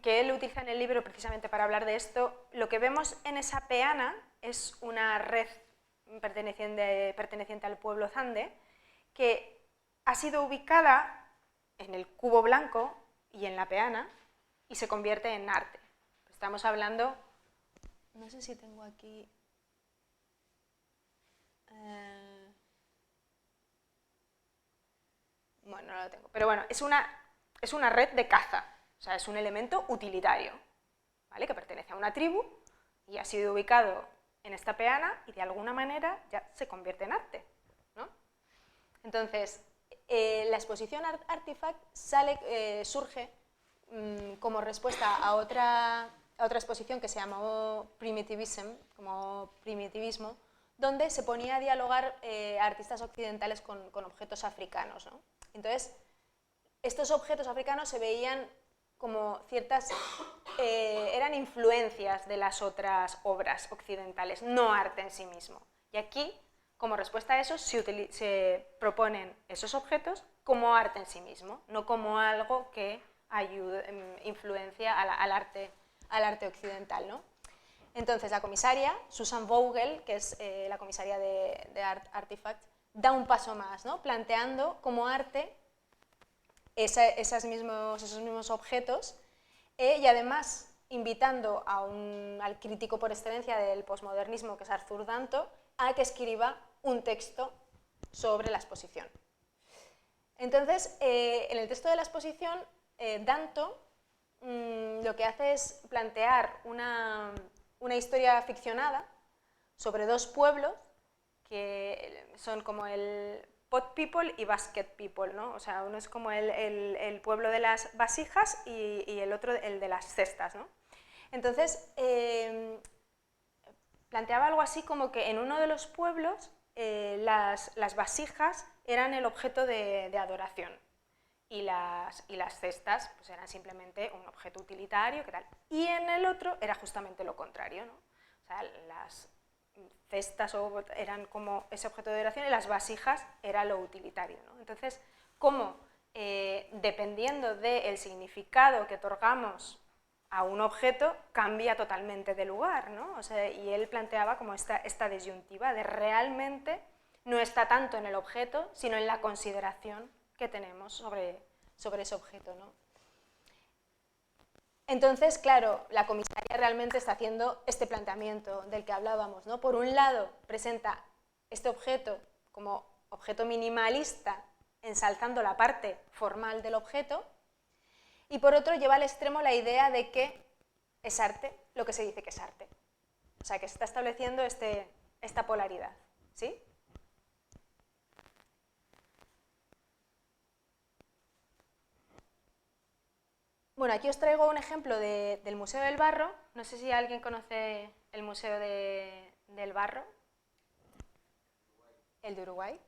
que él utiliza en el libro precisamente para hablar de esto. Lo que vemos en esa peana es una red perteneciente al pueblo Zande, que ha sido ubicada en el cubo blanco y en la peana y se convierte en arte. Estamos hablando, no sé si tengo aquí, bueno, no lo tengo, pero bueno, es una red de caza, o sea, es un elemento utilitario, ¿vale? Que pertenece a una tribu y ha sido ubicado en esta peana y de alguna manera ya se convierte en arte, ¿no? Entonces, la exposición Artifact surge como respuesta a otra exposición que se llamó Primitivism, como primitivismo, donde se ponía a dialogar artistas occidentales con objetos africanos, ¿no? Entonces, estos objetos africanos se veían como eran influencias de las otras obras occidentales, no arte en sí mismo. Y aquí, como respuesta a eso, se proponen esos objetos como arte en sí mismo, no como algo que influencia al arte occidental, ¿no? Entonces, la comisaria, Susan Vogel, que es la comisaria de Artifact, da un paso más, ¿no? Planteando como arte esos mismos objetos y además invitando al crítico por excelencia del posmodernismo, que es Arthur Danto, a que escriba un texto sobre la exposición. Entonces, en el texto de la exposición Danto lo que hace es plantear una historia ficcionada sobre dos pueblos que son como el pot people y basket people, ¿no? O sea, uno es como el pueblo de las vasijas y el otro el de las cestas, ¿no? Entonces, planteaba algo así como que en uno de los pueblos las vasijas eran el objeto de adoración y las cestas pues eran simplemente un objeto utilitario, ¿qué tal? Y en el otro era justamente lo contrario, ¿no? O sea, las cestas eran como ese objeto de adoración y las vasijas era lo utilitario, ¿no? Entonces, ¿cómo dependiendo del significado que otorgamos a un objeto, cambia totalmente de lugar, ¿no? O sea, y él planteaba como esta disyuntiva de realmente no está tanto en el objeto, sino en la consideración que tenemos sobre ese objeto, ¿no? Entonces, claro, la comisaria realmente está haciendo este planteamiento del que hablábamos, ¿no? Por un lado, presenta este objeto como objeto minimalista, ensalzando la parte formal del objeto, y por otro lleva al extremo la idea de que es arte lo que se dice que es arte. O sea, que se está estableciendo esta polaridad, ¿sí? Bueno, aquí os traigo un ejemplo del Museo del Barro. No sé si alguien conoce el Museo del Barro. ¿El de Uruguay?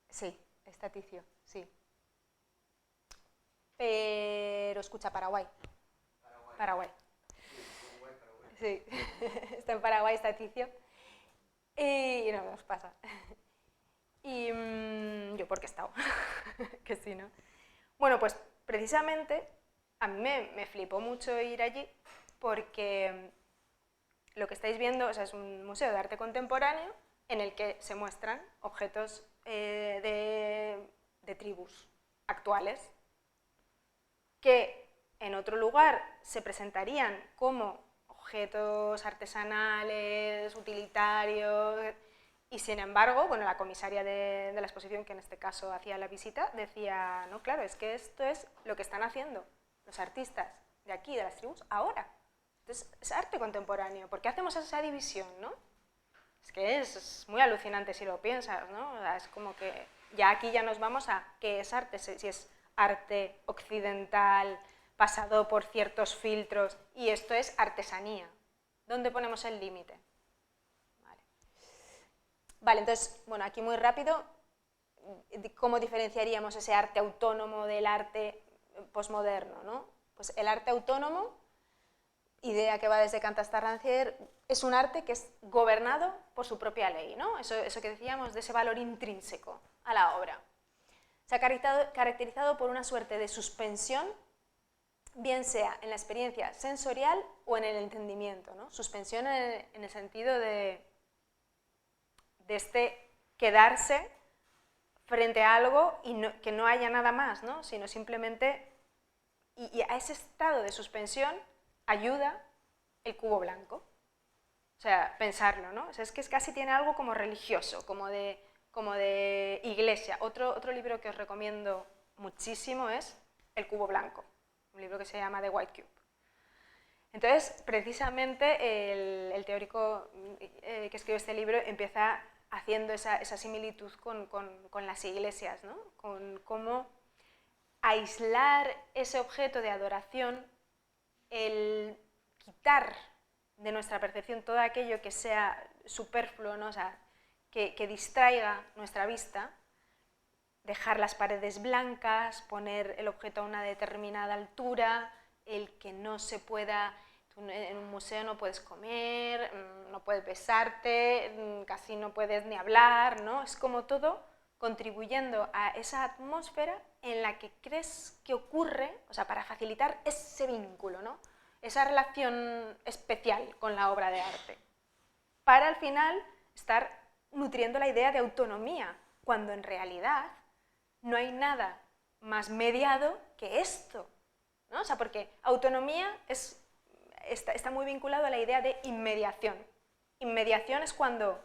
Sí, está Ticio, sí. Pero escucha, Paraguay. Paraguay. Sí, está en Paraguay, está Ticio. Y no nos pasa. Y yo porque he estado, que sí, ¿no? Bueno, pues precisamente a mí me flipó mucho ir allí porque lo que estáis viendo, o sea, es un museo de arte contemporáneo en el que se muestran objetos de tribus actuales que en otro lugar se presentarían como objetos artesanales, utilitarios, y sin embargo, bueno, la comisaria de la exposición, que en este caso hacía la visita, decía, no, claro, es que esto es lo que están haciendo los artistas de aquí, de las tribus, ahora. Entonces, es arte contemporáneo. ¿Por qué hacemos esa división, no? Es que es muy alucinante si lo piensas, ¿no? O sea, es como que ya aquí ya nos vamos a qué es arte, si es arte occidental, pasado por ciertos filtros, y esto es artesanía. ¿Dónde ponemos el límite? Vale, entonces, bueno, aquí muy rápido, ¿cómo diferenciaríamos ese arte autónomo del arte posmoderno, ¿no? Pues el arte autónomo, idea que va desde Kant hasta Rancière, es un arte que es gobernado por su propia ley, ¿no? Eso que decíamos de ese valor intrínseco a la obra. Se ha caracterizado por una suerte de suspensión, bien sea en la experiencia sensorial o en el entendimiento, ¿no? Suspensión en el sentido de este quedarse frente a algo y que no haya nada más, ¿no? Sino simplemente, y a ese estado de suspensión ayuda el cubo blanco. O sea, pensarlo, ¿no? O sea, es que casi tiene algo como religioso, como de iglesia. Otro libro que os recomiendo muchísimo es El cubo blanco, un libro que se llama The White Cube. Entonces, precisamente el teórico que escribe este libro empieza haciendo esa similitud con las iglesias, ¿no? Con cómo aislar ese objeto de adoración, el quitar de nuestra percepción todo aquello que sea superfluo, ¿no? O sea, que distraiga nuestra vista, dejar las paredes blancas, poner el objeto a una determinada altura, el que no se pueda... En un museo no puedes comer, no puedes besarte, casi no puedes ni hablar, ¿no? Es como todo contribuyendo a esa atmósfera en la que crees que ocurre, o sea, para facilitar ese vínculo, ¿no? Esa relación especial con la obra de arte, para al final estar nutriendo la idea de autonomía, cuando en realidad no hay nada más mediado que esto, ¿no? O sea, porque autonomía está muy vinculado a la idea de inmediación. Inmediación es cuando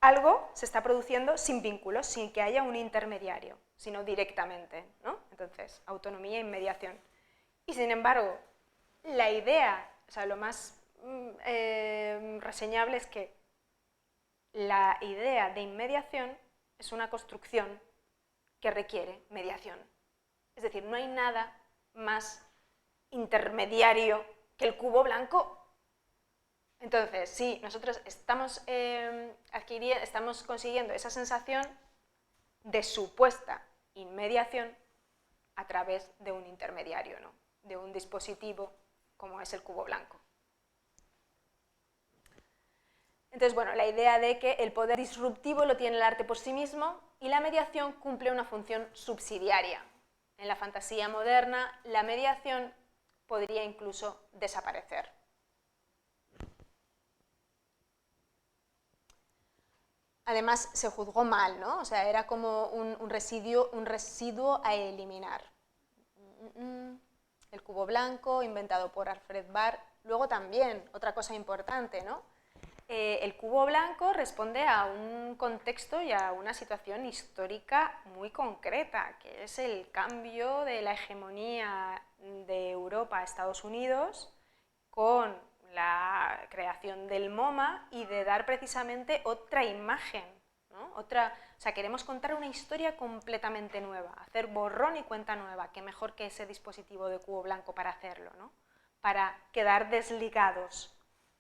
algo se está produciendo sin vínculos, sin que haya un intermediario. sino directamente, ¿no? Entonces, autonomía e inmediación. Y sin embargo, la idea, o sea, lo más reseñable es que la idea de inmediación es una construcción que requiere mediación. Es decir, no hay nada más intermediario que el cubo blanco. Entonces, sí, nosotros estamos consiguiendo esa sensación de supuesta inmediación a través de un intermediario, ¿no? De un dispositivo como es el cubo blanco. Entonces, bueno, la idea de que el poder disruptivo lo tiene el arte por sí mismo y la mediación cumple una función subsidiaria. En la fantasía moderna, la mediación podría incluso desaparecer. Además, se juzgó mal, ¿no? O sea, era como un residuo a eliminar. El cubo blanco, inventado por Alfred Barr. Luego también, otra cosa importante, ¿no? El cubo blanco responde a un contexto y a una situación histórica muy concreta, que es el cambio de la hegemonía de Europa a Estados Unidos con la creación del MoMA y de dar precisamente otra imagen, ¿no? O sea, queremos contar una historia completamente nueva, hacer borrón y cuenta nueva, qué mejor que ese dispositivo de cubo blanco para hacerlo, ¿no? Para quedar desligados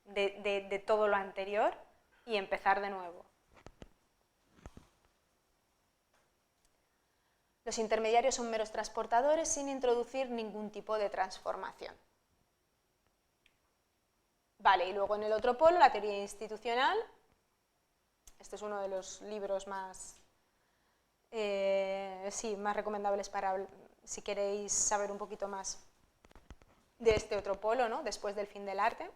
de todo lo anterior y empezar de nuevo. Los intermediarios son meros transportadores sin introducir ningún tipo de transformación. Vale, y luego en el otro polo, la teoría institucional. Este es uno de los libros más, más recomendables para si queréis saber un poquito más de este otro polo, ¿no? Después del fin del arte.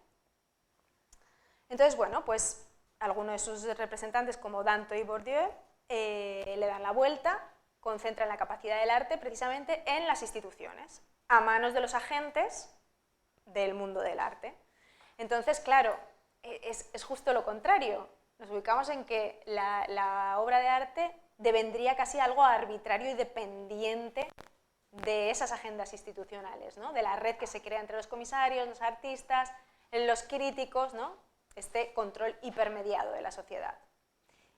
Entonces, bueno, pues algunos de sus representantes, como Danton y Bourdieu, le dan la vuelta, concentran la capacidad del arte precisamente en las instituciones, a manos de los agentes del mundo del arte. Entonces, claro, es justo lo contrario. Nos ubicamos en que la obra de arte devendría casi algo arbitrario y dependiente de esas agendas institucionales, ¿no? De la red que se crea entre los comisarios, los artistas, los críticos, ¿no? Este control hipermediado de la sociedad.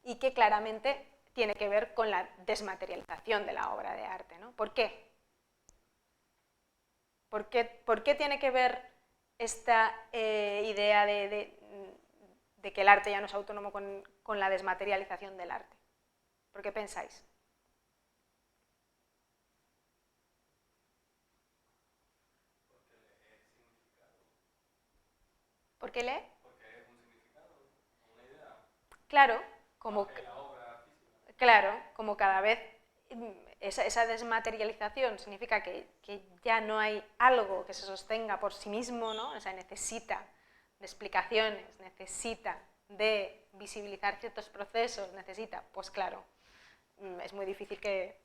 Y que claramente tiene que ver con la desmaterialización de la obra de arte, ¿no? ¿Por qué? ¿Por qué tiene que ver esta idea de que el arte ya no es autónomo con la desmaterialización del arte? ¿Por qué pensáis? ¿Por qué lee? Porque es un significado, una idea. Claro, como, La obra física. claro, como cada vez esa desmaterialización significa que ya no hay algo que se sostenga por sí mismo, ¿no? O sea, necesita de explicaciones, necesita de visibilizar ciertos procesos, necesita, pues claro, es muy difícil que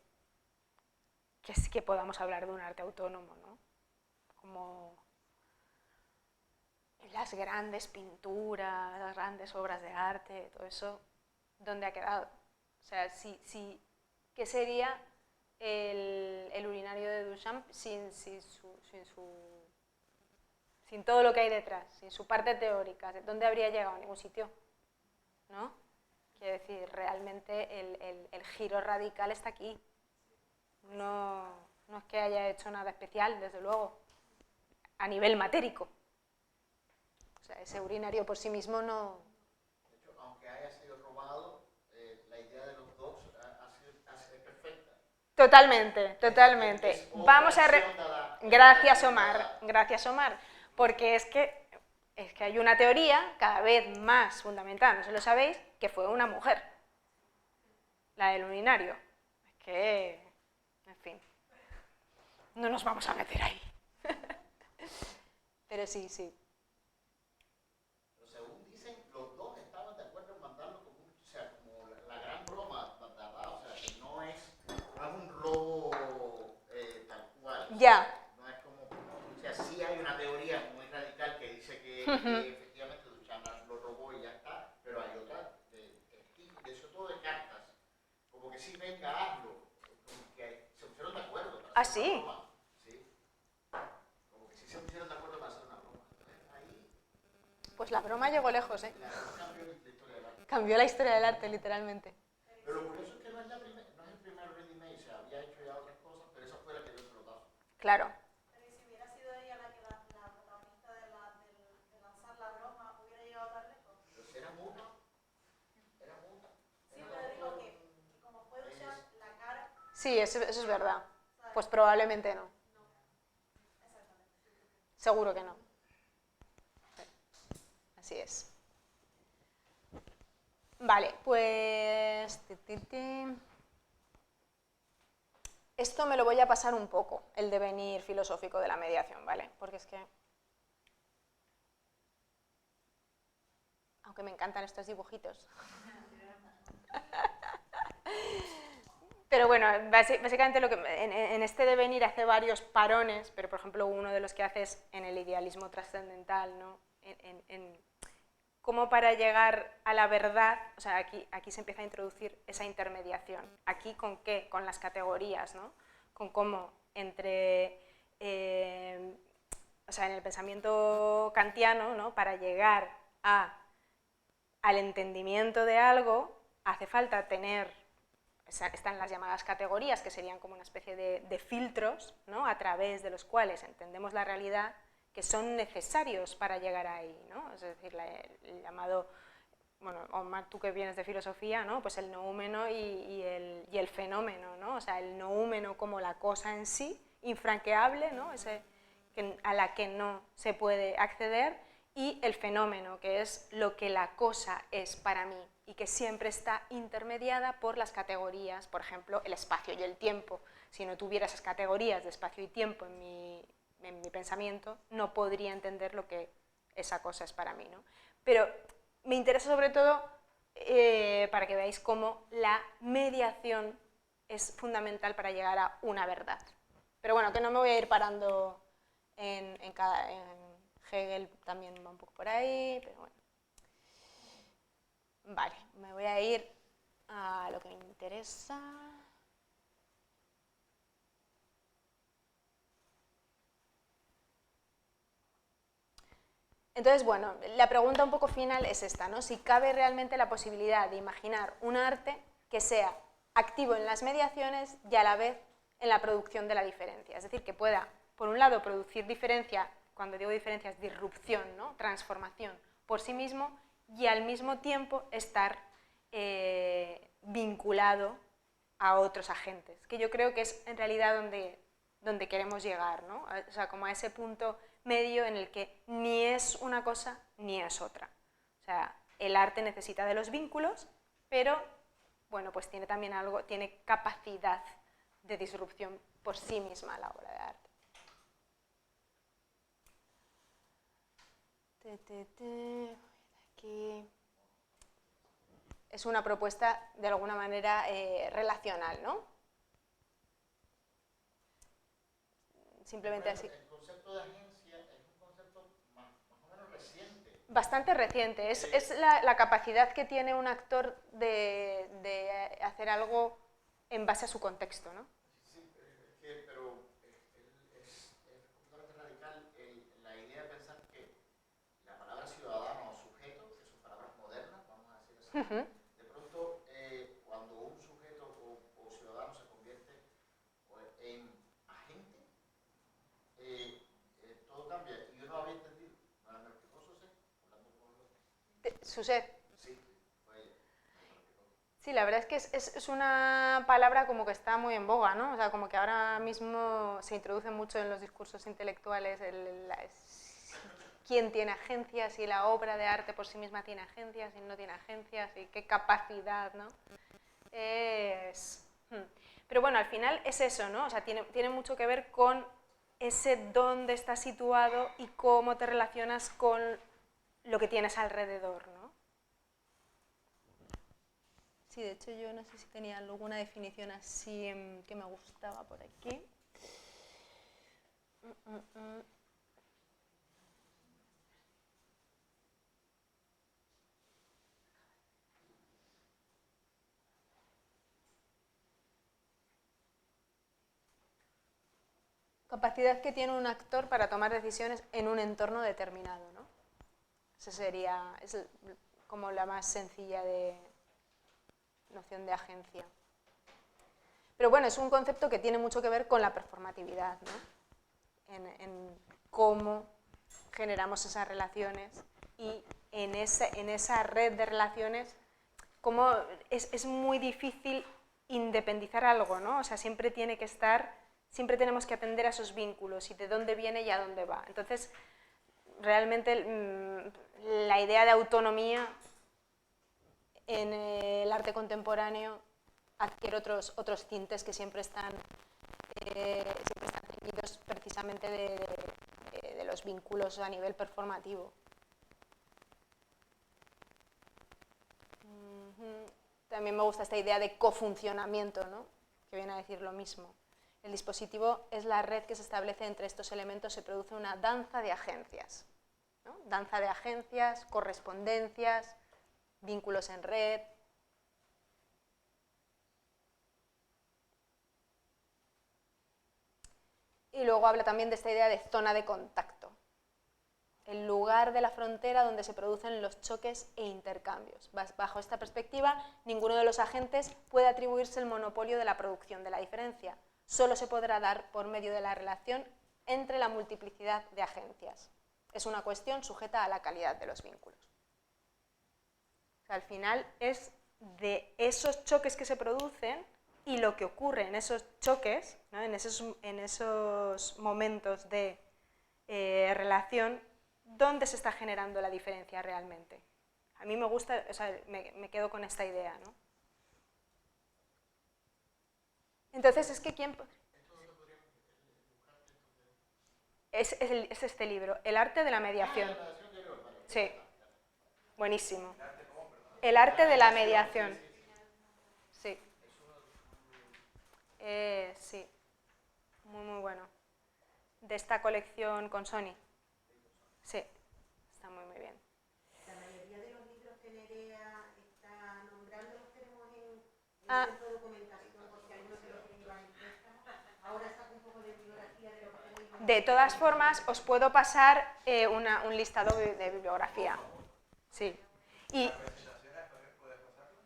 podamos hablar de un arte autónomo, ¿no? Como las grandes pinturas, las grandes obras de arte, todo eso, ¿dónde ha quedado? O sea, ¿qué sería el urinario de Duchamp sin todo lo que hay detrás, sin su parte teórica? ¿Dónde habría llegado? A ningún sitio, ¿no? Quiero decir, realmente el giro radical está aquí. No es que haya hecho nada especial, desde luego, a nivel matérico. O sea, ese urinario por sí mismo no... De hecho, aunque haya sido robado, la idea de los dos es perfecta. Totalmente, totalmente. Vamos a... Gracias, Omar. Gracias, Omar. Porque es que hay una teoría cada vez más fundamentada, no sé si lo sabéis, que fue una mujer. La del urinario. Es que... En fin. No nos vamos a meter ahí. Pero sí. Pero según dicen, los dos estaban de acuerdo en mandarlo como la gran broma, ¿verdad? O sea, que no es un robo tal cual. Ya. No es como, o sea, sí hay una teoría muy radical que dice que efectivamente Duchamp lo robó y ya está, pero hay otra de eso todo de cartas, como que sí, venga, hazlo, sí. broma, sí. Como que si se pusieron de acuerdo para hacer una broma. Entonces, ahí Pues la broma llegó lejos, ¿eh? la broma cambió la historia del arte. Cambió la historia del arte, literalmente. Pero lo curioso es que no es el primer Ready Made, se había hecho ya otras cosas, pero esa fue la que dio el pelotazo. Claro. Pero ¿y si hubiera sido ella la protagonista de lanzar la broma, hubiera llegado tan lejos? Entonces era muta. Era muta. Sí, pero digo que como fue usar la cara, Sí, eso es verdad. ¿sabes? Pues probablemente no. Exactamente. Seguro que no. Así es. Vale, pues... Esto me lo voy a pasar un poco, el devenir filosófico de la mediación, ¿vale? Porque es que... Aunque me encantan estos dibujitos. Pero bueno, básicamente lo que en este devenir hace varios parones, pero por ejemplo uno de los que hace es en el idealismo trascendental, ¿no? Cómo para llegar a la verdad, o sea, aquí se empieza a introducir esa intermediación. ¿Aquí con qué? Con las categorías, ¿no? Con cómo entre, o sea, en el pensamiento kantiano, ¿no? Para llegar al entendimiento de algo, hace falta tener, están las llamadas categorías, que serían como una especie de filtros, ¿no? A través de los cuales entendemos la realidad, que son necesarios para llegar ahí, ¿no? Es decir, el llamado, bueno, Omar, tú que vienes de filosofía, ¿no? Pues el noúmeno y el fenómeno, ¿no? O sea, el noúmeno como la cosa en sí, infranqueable, ¿no? A la que no se puede acceder, y el fenómeno, que es lo que la cosa es para mí, y que siempre está intermediada por las categorías, por ejemplo, el espacio y el tiempo. Si no tuviera esas categorías de espacio y tiempo en mi pensamiento, no podría entender lo que esa cosa es para mí, ¿no? Pero me interesa sobre todo para que veáis cómo la mediación es fundamental para llegar a una verdad. Pero bueno, que no me voy a ir parando en Hegel, también va un poco por ahí, pero bueno. Vale, me voy a ir a lo que me interesa. Entonces, bueno, la pregunta un poco final es esta, ¿no? Si cabe realmente la posibilidad de imaginar un arte que sea activo en las mediaciones y a la vez en la producción de la diferencia. Es decir, que pueda, por un lado, producir diferencia, cuando digo diferencia es disrupción, ¿no? Transformación por sí mismo, y al mismo tiempo estar vinculado a otros agentes, que yo creo que es en realidad donde queremos llegar, ¿no? O sea, como a ese punto medio en el que ni es una cosa ni es otra. O sea, el arte necesita de los vínculos, pero bueno, pues tiene también algo, tiene capacidad de disrupción por sí misma la obra de arte. Aquí. Es una propuesta de alguna manera relacional, ¿no? Simplemente así. El concepto de agencia es un concepto más o menos reciente. Bastante reciente. Es la capacidad que tiene un actor de hacer algo en base a su contexto, ¿no? Sí, pero es completamente radical la idea de pensar que la palabra ciudadano o sujeto, que son palabras modernas, vamos a decir así, de pronto cuando un sujeto o ciudadano se convierte en agente, todo cambia. Y yo no había entendido. ¿Me lo explicó Suset? Hablando con Suset. Sí, fue ella. Sí, la verdad es que es una palabra como que está muy en boga, ¿no? O sea, como que ahora mismo se introduce mucho en los discursos intelectuales quién tiene agencia, si la obra de arte por sí misma tiene agencia, si no tiene agencia, si qué capacidad, ¿no? Pero bueno, al final es eso, ¿no? O sea, tiene mucho que ver con ese dónde estás situado y cómo te relacionas con lo que tienes alrededor, ¿no? Sí, de hecho yo no sé si tenía alguna definición así que me gustaba por aquí. Capacidad que tiene un actor para tomar decisiones en un entorno determinado, ¿no? Esa sería, como la más sencilla de noción de agencia. Pero bueno, es un concepto que tiene mucho que ver con la performatividad, ¿no? En cómo generamos esas relaciones y en esa red de relaciones, cómo es muy difícil independizar algo, ¿no? O sea, siempre tenemos que atender a esos vínculos y de dónde viene y a dónde va. Entonces, realmente la idea de autonomía en el arte contemporáneo adquiere otros tintes que siempre están teñidos precisamente de los vínculos a nivel performativo. También me gusta esta idea de cofuncionamiento, ¿no? Que viene a decir lo mismo. El dispositivo es la red que se establece entre estos elementos, se produce una danza de agencias, ¿no? Danza de agencias, correspondencias, vínculos en red. Y luego habla también de esta idea de zona de contacto, el lugar de la frontera donde se producen los choques e intercambios. Bajo esta perspectiva, ninguno de los agentes puede atribuirse el monopolio de la producción de la diferencia. Solo se podrá dar por medio de la relación entre la multiplicidad de agencias. Es una cuestión sujeta a la calidad de los vínculos. O sea, al final es de esos choques que se producen y lo que ocurre en esos choques, ¿no? en esos momentos de relación, ¿dónde se está generando la diferencia realmente? A mí me gusta, o sea, me quedo con esta idea, ¿no? Entonces, es que ¿quién...? Es este libro, El arte de la mediación. Sí, buenísimo. El arte de la mediación. Sí. Sí, muy bueno. De esta colección con Sony. Sí, está muy bien. La mayoría de los libros que Nerea está nombrando los tenemos en centro de documentación, porque algunos se los quieren llevar en préstamo. Ahora saco un poco de bibliografía de lo que tenemos. De todas formas, os puedo pasar un listado de bibliografía. Sí. Y, ¿Las presentaciones también puedes pasarlas?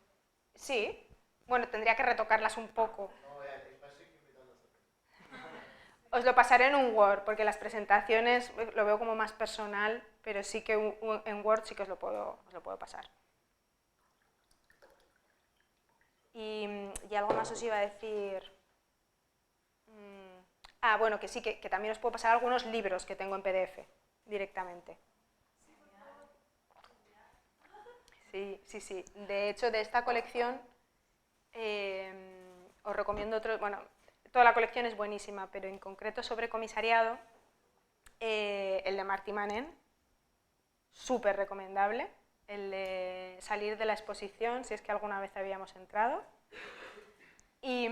sí, bueno, tendría que retocarlas un poco. Os lo pasaré en un Word, porque las presentaciones lo veo como más personal, pero sí que en Word sí que os lo puedo pasar. Y algo más os iba a decir. Bueno, que sí, que también os puedo pasar algunos libros que tengo en PDF directamente. Sí. De hecho, de esta colección os recomiendo otro. Bueno, toda la colección es buenísima, pero en concreto sobre comisariado, el de Martí Manent, súper recomendable. El de Salir de la exposición, si es que alguna vez habíamos entrado. Y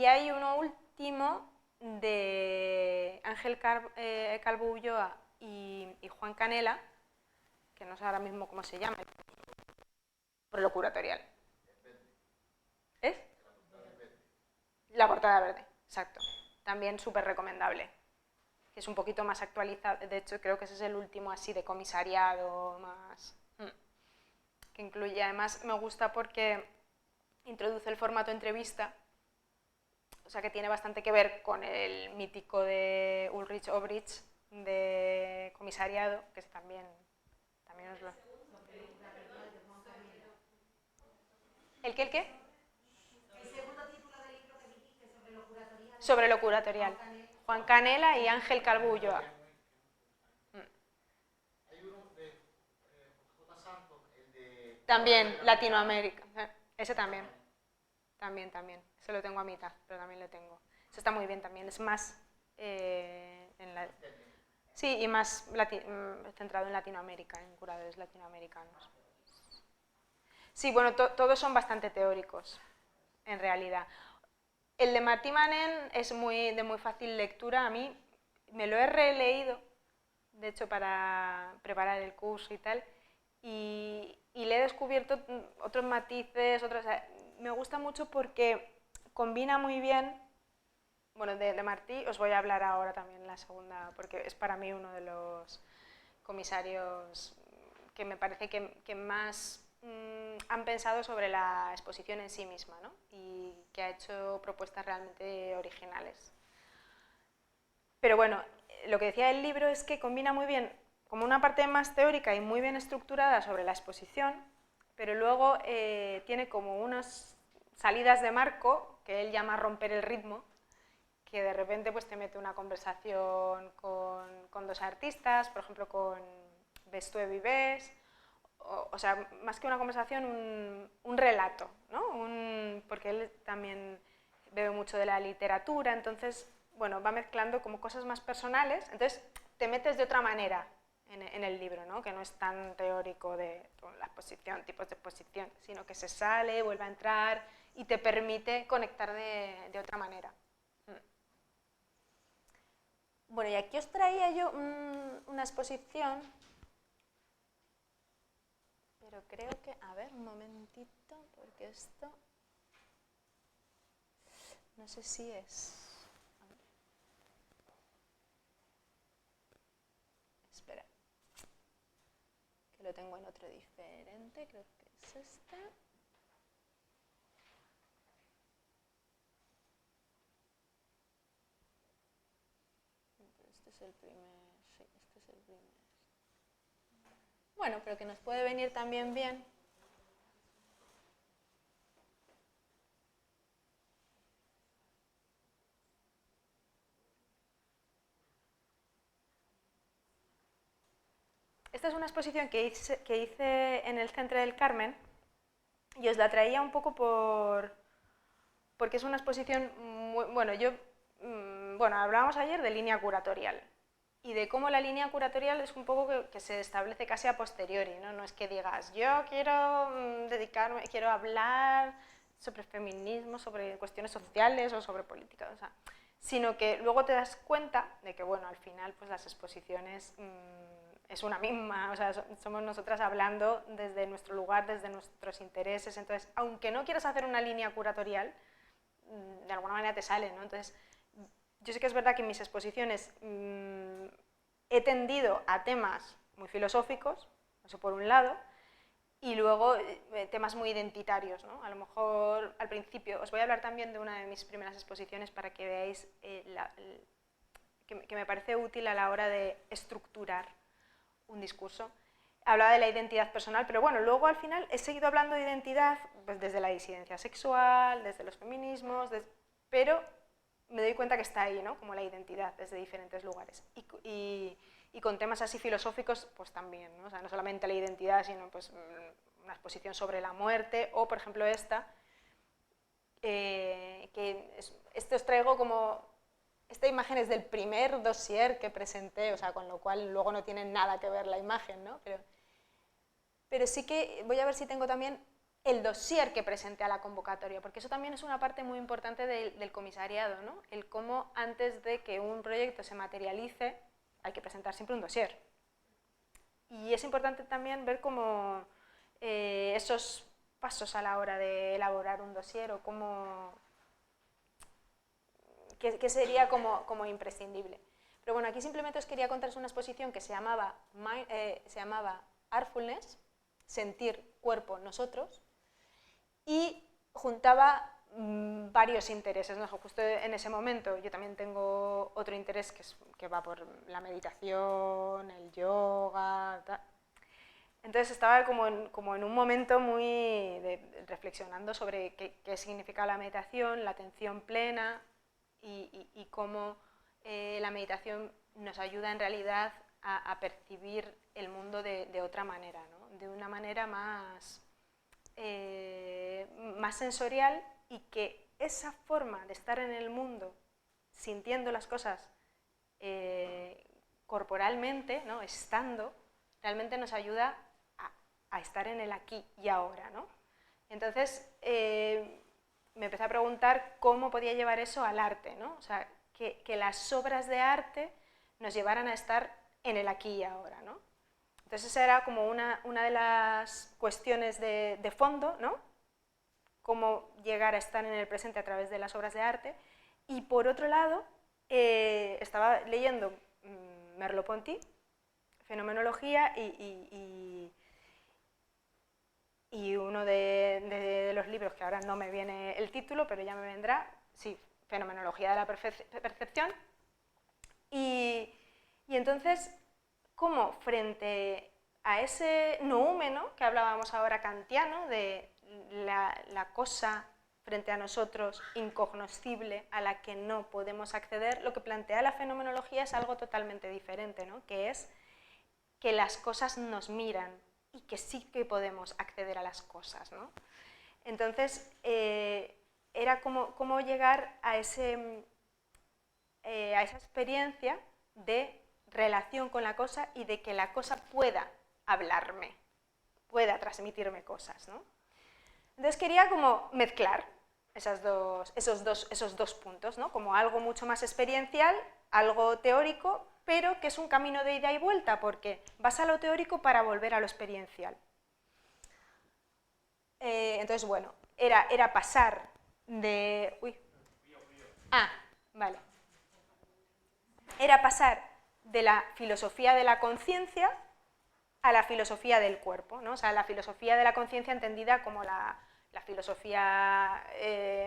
hay uno último de Ángel Calvo Ulloa y Juan Canela, que no sé ahora mismo cómo se llama, sobre lo curatorial. ¿Es? La portada verde, exacto. También súper recomendable. Que es un poquito más actualizado. De hecho, creo que ese es el último así de comisariado más. Que incluye, además me gusta porque introduce el formato entrevista. O sea que tiene bastante que ver con el mítico de Ulrich Obrich de comisariado, que también os lo... ¿El qué? El segundo título del libro que dijiste sobre lo curatorial. Sobre lo curatorial. Juan Canela y Ángel Calvo Ulloa. Hay uno de J. Santos, el de... También, Latinoamérica. Ese también. También. Ese lo tengo a mitad, pero también lo tengo. Ese está muy bien también. Es más... Sí, y más centrado en Latinoamérica, en curadores latinoamericanos. Sí, bueno, todos son bastante teóricos, en realidad. El de Martí Manent es de muy fácil lectura. A mí me lo he releído, de hecho, para preparar el curso y tal, y le he descubierto otros matices, me gusta mucho porque combina muy bien bueno, de Martí os voy a hablar ahora también la segunda, porque es para mí uno de los comisarios que me parece que más han pensado sobre la exposición en sí misma, ¿no? Y que ha hecho propuestas realmente originales. Pero bueno, lo que decía el libro es que combina muy bien como una parte más teórica y muy bien estructurada sobre la exposición, pero luego tiene como unas salidas de marco que él llama romper el ritmo, que de repente pues te mete una conversación con dos artistas, por ejemplo con Bestué Vives, o sea, más que una conversación, un relato, ¿no? Porque él también bebe mucho de la literatura, entonces, bueno, va mezclando como cosas más personales, entonces te metes de otra manera en el libro, ¿no? Que no es tan teórico de la exposición, tipos de exposición, sino que se sale, vuelve a entrar y te permite conectar de otra manera. Bueno, y aquí os traía yo una exposición, pero creo que, a ver, un momentito, porque esto, no sé si es, a ver. Espera, que lo tengo en otro diferente, creo que es este. Este es el primer, sí, este es el primer. Bueno, pero que nos puede venir también bien. Esta es una exposición que hice en el Centre del Carmen y os la traía un poco porque es una exposición muy, bueno, hablábamos ayer de línea curatorial y de cómo la línea curatorial es un poco que se establece casi a posteriori, ¿no? No es que digas, yo quiero dedicarme, quiero hablar sobre feminismo, sobre cuestiones sociales o sobre política, o sea, sino que luego te das cuenta de que, bueno, al final pues las exposiciones es una misma, o sea, somos nosotras hablando desde nuestro lugar, desde nuestros intereses, entonces, aunque no quieras hacer una línea curatorial, de alguna manera te sale, ¿no? Entonces, yo sé que es verdad que en mis exposiciones he tendido a temas muy filosóficos, eso por un lado, y luego temas muy identitarios, ¿no? A lo mejor al principio, os voy a hablar también de una de mis primeras exposiciones para que veáis que me parece útil a la hora de estructurar un discurso. Hablaba de la identidad personal, pero bueno, luego al final he seguido hablando de identidad pues desde la disidencia sexual, desde los feminismos, pero me doy cuenta que está ahí, ¿no? Como la identidad desde diferentes lugares. Y con temas así filosóficos, pues también, ¿no? O sea, no solamente la identidad, sino pues una exposición sobre la muerte, o por ejemplo esta, esto os traigo como... Esta imagen es del primer dossier que presenté, o sea, con lo cual luego no tiene nada que ver la imagen, ¿no? Pero sí que voy a ver si tengo también el dossier que presenté a la convocatoria, porque eso también es una parte muy importante del comisariado, ¿no? El cómo antes de que un proyecto se materialice hay que presentar siempre un dossier. Y es importante también ver cómo esos pasos a la hora de elaborar un dossier o cómo... que sería como imprescindible. Pero bueno, aquí simplemente os quería contaros una exposición que se llamaba Artfulness, sentir, cuerpo, nosotros, y juntaba varios intereses, ¿no? Justo en ese momento yo también tengo otro interés que va por la meditación, el yoga, tal. Entonces estaba como en un momento muy reflexionando sobre qué significa la meditación, la atención plena y cómo la meditación nos ayuda en realidad a percibir el mundo de otra manera, ¿no? De una manera más sensorial, y que esa forma de estar en el mundo sintiendo las cosas corporalmente, ¿no? Estando, realmente nos ayuda a estar en el aquí y ahora, ¿no? Entonces me empecé a preguntar cómo podía llevar eso al arte, ¿no? O sea, que las obras de arte nos llevaran a estar en el aquí y ahora, ¿no? Entonces esa era como una de las cuestiones de fondo, ¿no? Cómo llegar a estar en el presente a través de las obras de arte. Y por otro lado, estaba leyendo Merleau-Ponty, Fenomenología, y uno de los libros, que ahora no me viene el título, pero ya me vendrá, sí, Fenomenología de la percepción. Y entonces, como frente a ese noúmeno que hablábamos ahora kantiano, de la cosa frente a nosotros incognoscible, a la que no podemos acceder, lo que plantea la fenomenología es algo totalmente diferente, ¿no? Que es que las cosas nos miran y que sí que podemos acceder a las cosas, ¿no? Entonces, era como llegar a esa experiencia de relación con la cosa y de que la cosa pueda hablarme, pueda transmitirme cosas, ¿no? Entonces quería como mezclar esos dos puntos, ¿no? Como algo mucho más experiencial, algo teórico, pero que es un camino de ida y vuelta, porque vas a lo teórico para volver a lo experiencial. Entonces, bueno, era pasar de... Uy. Vale. Era pasar de la filosofía de la conciencia a la filosofía del cuerpo, ¿no? O sea, la filosofía de la conciencia entendida como la filosofía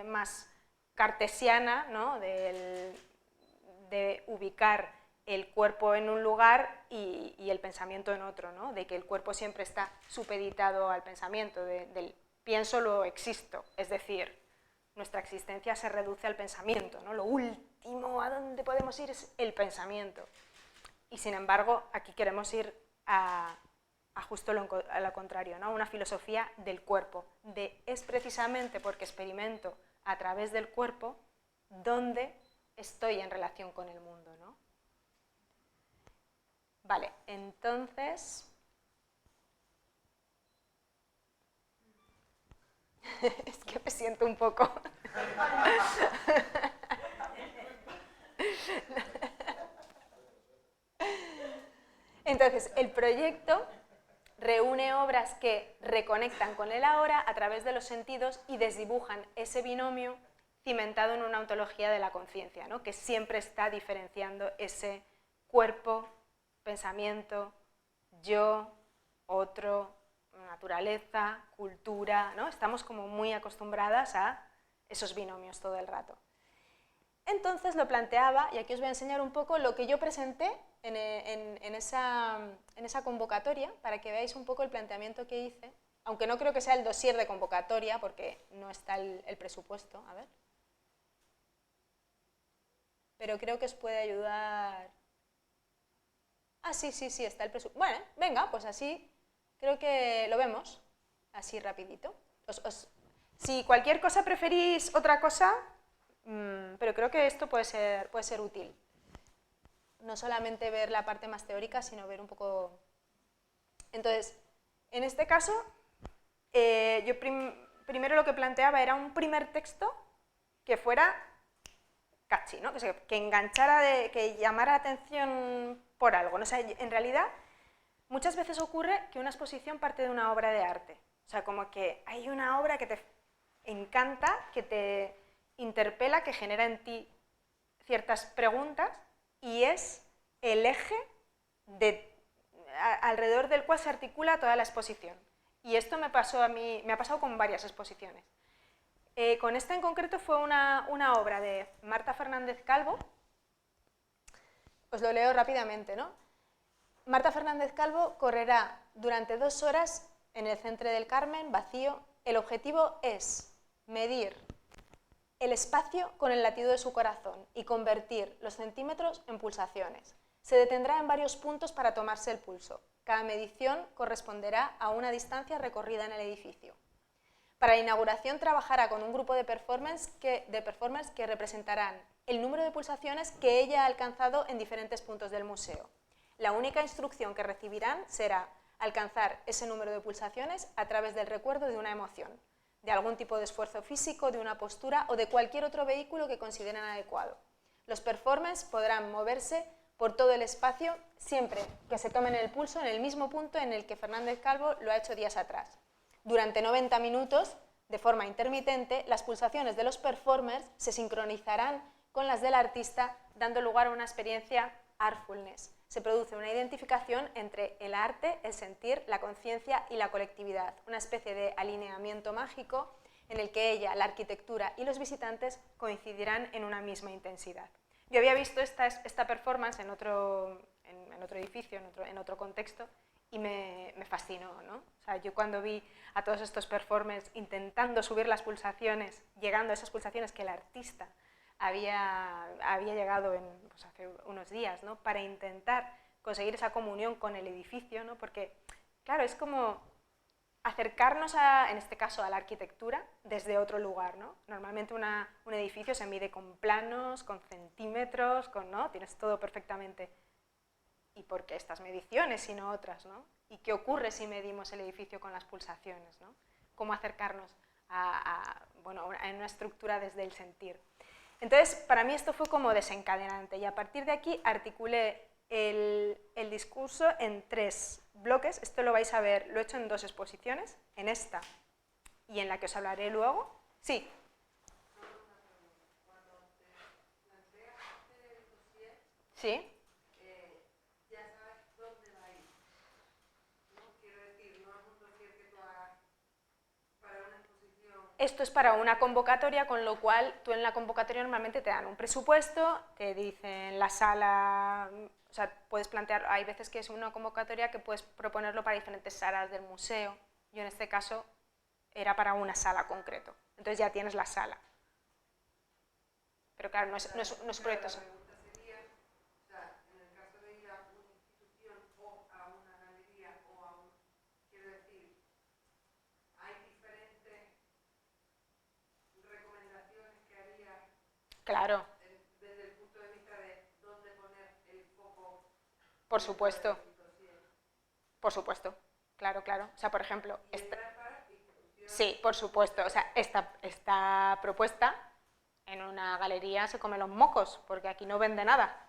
más cartesiana, ¿no? De ubicar el cuerpo en un lugar y el pensamiento en otro, ¿no? De que el cuerpo siempre está supeditado al pensamiento, del pienso, luego existo, es decir, nuestra existencia se reduce al pensamiento, ¿no? Lo último a donde podemos ir es el pensamiento. Y sin embargo, aquí queremos ir a justo a lo contrario, ¿no? Una filosofía del cuerpo. Es precisamente porque experimento a través del cuerpo donde estoy en relación con el mundo, ¿no? Vale, entonces... Es que me siento un poco... Entonces, el proyecto reúne obras que reconectan con el ahora a través de los sentidos y desdibujan ese binomio cimentado en una ontología de la conciencia, ¿no? Que siempre está diferenciando ese cuerpo, pensamiento, yo, otro, naturaleza, cultura, ¿no? Estamos como muy acostumbradas a esos binomios todo el rato. Entonces lo planteaba, y aquí os voy a enseñar un poco lo que yo presenté en esa convocatoria, para que veáis un poco el planteamiento que hice, aunque no creo que sea el dossier de convocatoria, porque no está el presupuesto, a ver. Pero creo que os puede ayudar... Sí, está el presupuesto. Bueno, venga, pues así creo que lo vemos, así rapidito. Si cualquier cosa preferís otra cosa, pero creo que esto puede ser útil. No solamente ver la parte más teórica, sino ver un poco... Entonces, en este caso, yo primero lo que planteaba era un primer texto que fuera catchy, ¿no? Que enganchara, que llamara la atención por algo, ¿no? O sea, en realidad, muchas veces ocurre que una exposición parte de una obra de arte. O sea, como que hay una obra que te encanta, que te interpela, que genera en ti ciertas preguntas, y es el eje alrededor del cual se articula toda la exposición. Y esto me pasó a mí, me ha pasado con varias exposiciones. Con esta en concreto fue una obra de Marta Fernández Calvo. Os lo leo rápidamente, ¿no? Marta Fernández Calvo correrá durante 2 horas en el Centre del Carmen, vacío. El objetivo es medir el espacio con el latido de su corazón y convertir los centímetros en pulsaciones. Se detendrá en varios puntos para tomarse el pulso. Cada medición corresponderá a una distancia recorrida en el edificio. Para la inauguración trabajará con un grupo de performers que representarán el número de pulsaciones que ella ha alcanzado en diferentes puntos del museo. La única instrucción que recibirán será alcanzar ese número de pulsaciones a través del recuerdo de una emoción, de algún tipo de esfuerzo físico, de una postura o de cualquier otro vehículo que consideren adecuado. Los performers podrán moverse por todo el espacio siempre que se tomen el pulso en el mismo punto en el que Fernández Calvo lo ha hecho días atrás. Durante 90 minutos, de forma intermitente, las pulsaciones de los performers se sincronizarán con las del artista, dando lugar a una experiencia artfulness. Se produce una identificación entre el arte, el sentir, la conciencia y la colectividad, una especie de alineamiento mágico en el que ella, la arquitectura y los visitantes coincidirán en una misma intensidad. Yo había visto esta performance en otro edificio, en otro contexto, y me fascinó, ¿no? O sea, yo cuando vi a todos estos performers intentando subir las pulsaciones, llegando a esas pulsaciones que el artista había llegado pues hace unos días, ¿no? Para intentar conseguir esa comunión con el edificio, ¿no? Porque, claro, es como acercarnos, en este caso, a la arquitectura desde otro lugar, ¿no? Normalmente un edificio se mide con planos, con centímetros, ¿no? Tienes todo perfectamente. ¿Y por qué estas mediciones y no otras, ¿no? ¿Y qué ocurre si medimos el edificio con las pulsaciones, ¿no? ¿Cómo acercarnos a una estructura desde el sentir? Entonces, para mí esto fue como desencadenante y a partir de aquí articulé el discurso en 3 bloques. Esto lo vais a ver, lo he hecho en 2 exposiciones, en esta y en la que os hablaré luego. Sí. Cuando te planteas el dossier, Sí. ya sabes dónde va a ir. ¿No? Quiero decir, no es un dossier que tú hagas para una exposición. Esto es para una convocatoria, con lo cual tú en la convocatoria normalmente te dan un presupuesto, te dicen la sala, o sea, puedes plantear, hay veces que es una convocatoria que puedes proponerlo para diferentes salas del museo. Yo en este caso era para una sala concreto, entonces ya tienes la sala. Pero claro, no es un proyecto. La pregunta sería, o sea, en el caso de ir a una institución o a una galería o a un, quiero decir, hay diferentes recomendaciones que haría Claro, desde el punto de vista de dónde poner el foco. por supuesto, del dossier. por supuesto, claro. O sea, por ejemplo, Y esta es para instituciones. sí, por supuesto, o sea, esta propuesta en una galería se come los mocos, porque aquí no vende nada.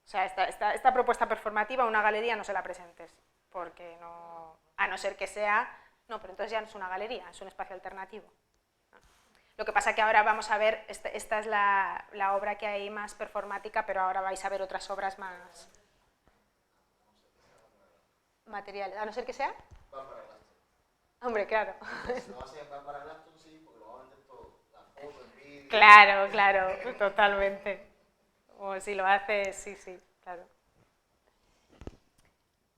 O sea, esta propuesta performativa a una galería no se la presentes, porque no, a no ser que sea, no, pero entonces ya no es una galería, es un espacio alternativo. Lo que pasa que ahora vamos a ver, esta es la obra que hay más performática, pero ahora vais a ver otras obras más materiales, a no ser que sea. Va para Glaston. Hombre, claro. Si no va a ser va para Glaston, sí, porque lo va a vender todo. La foto, el vídeo. Claro, totalmente. O si lo haces, sí, claro.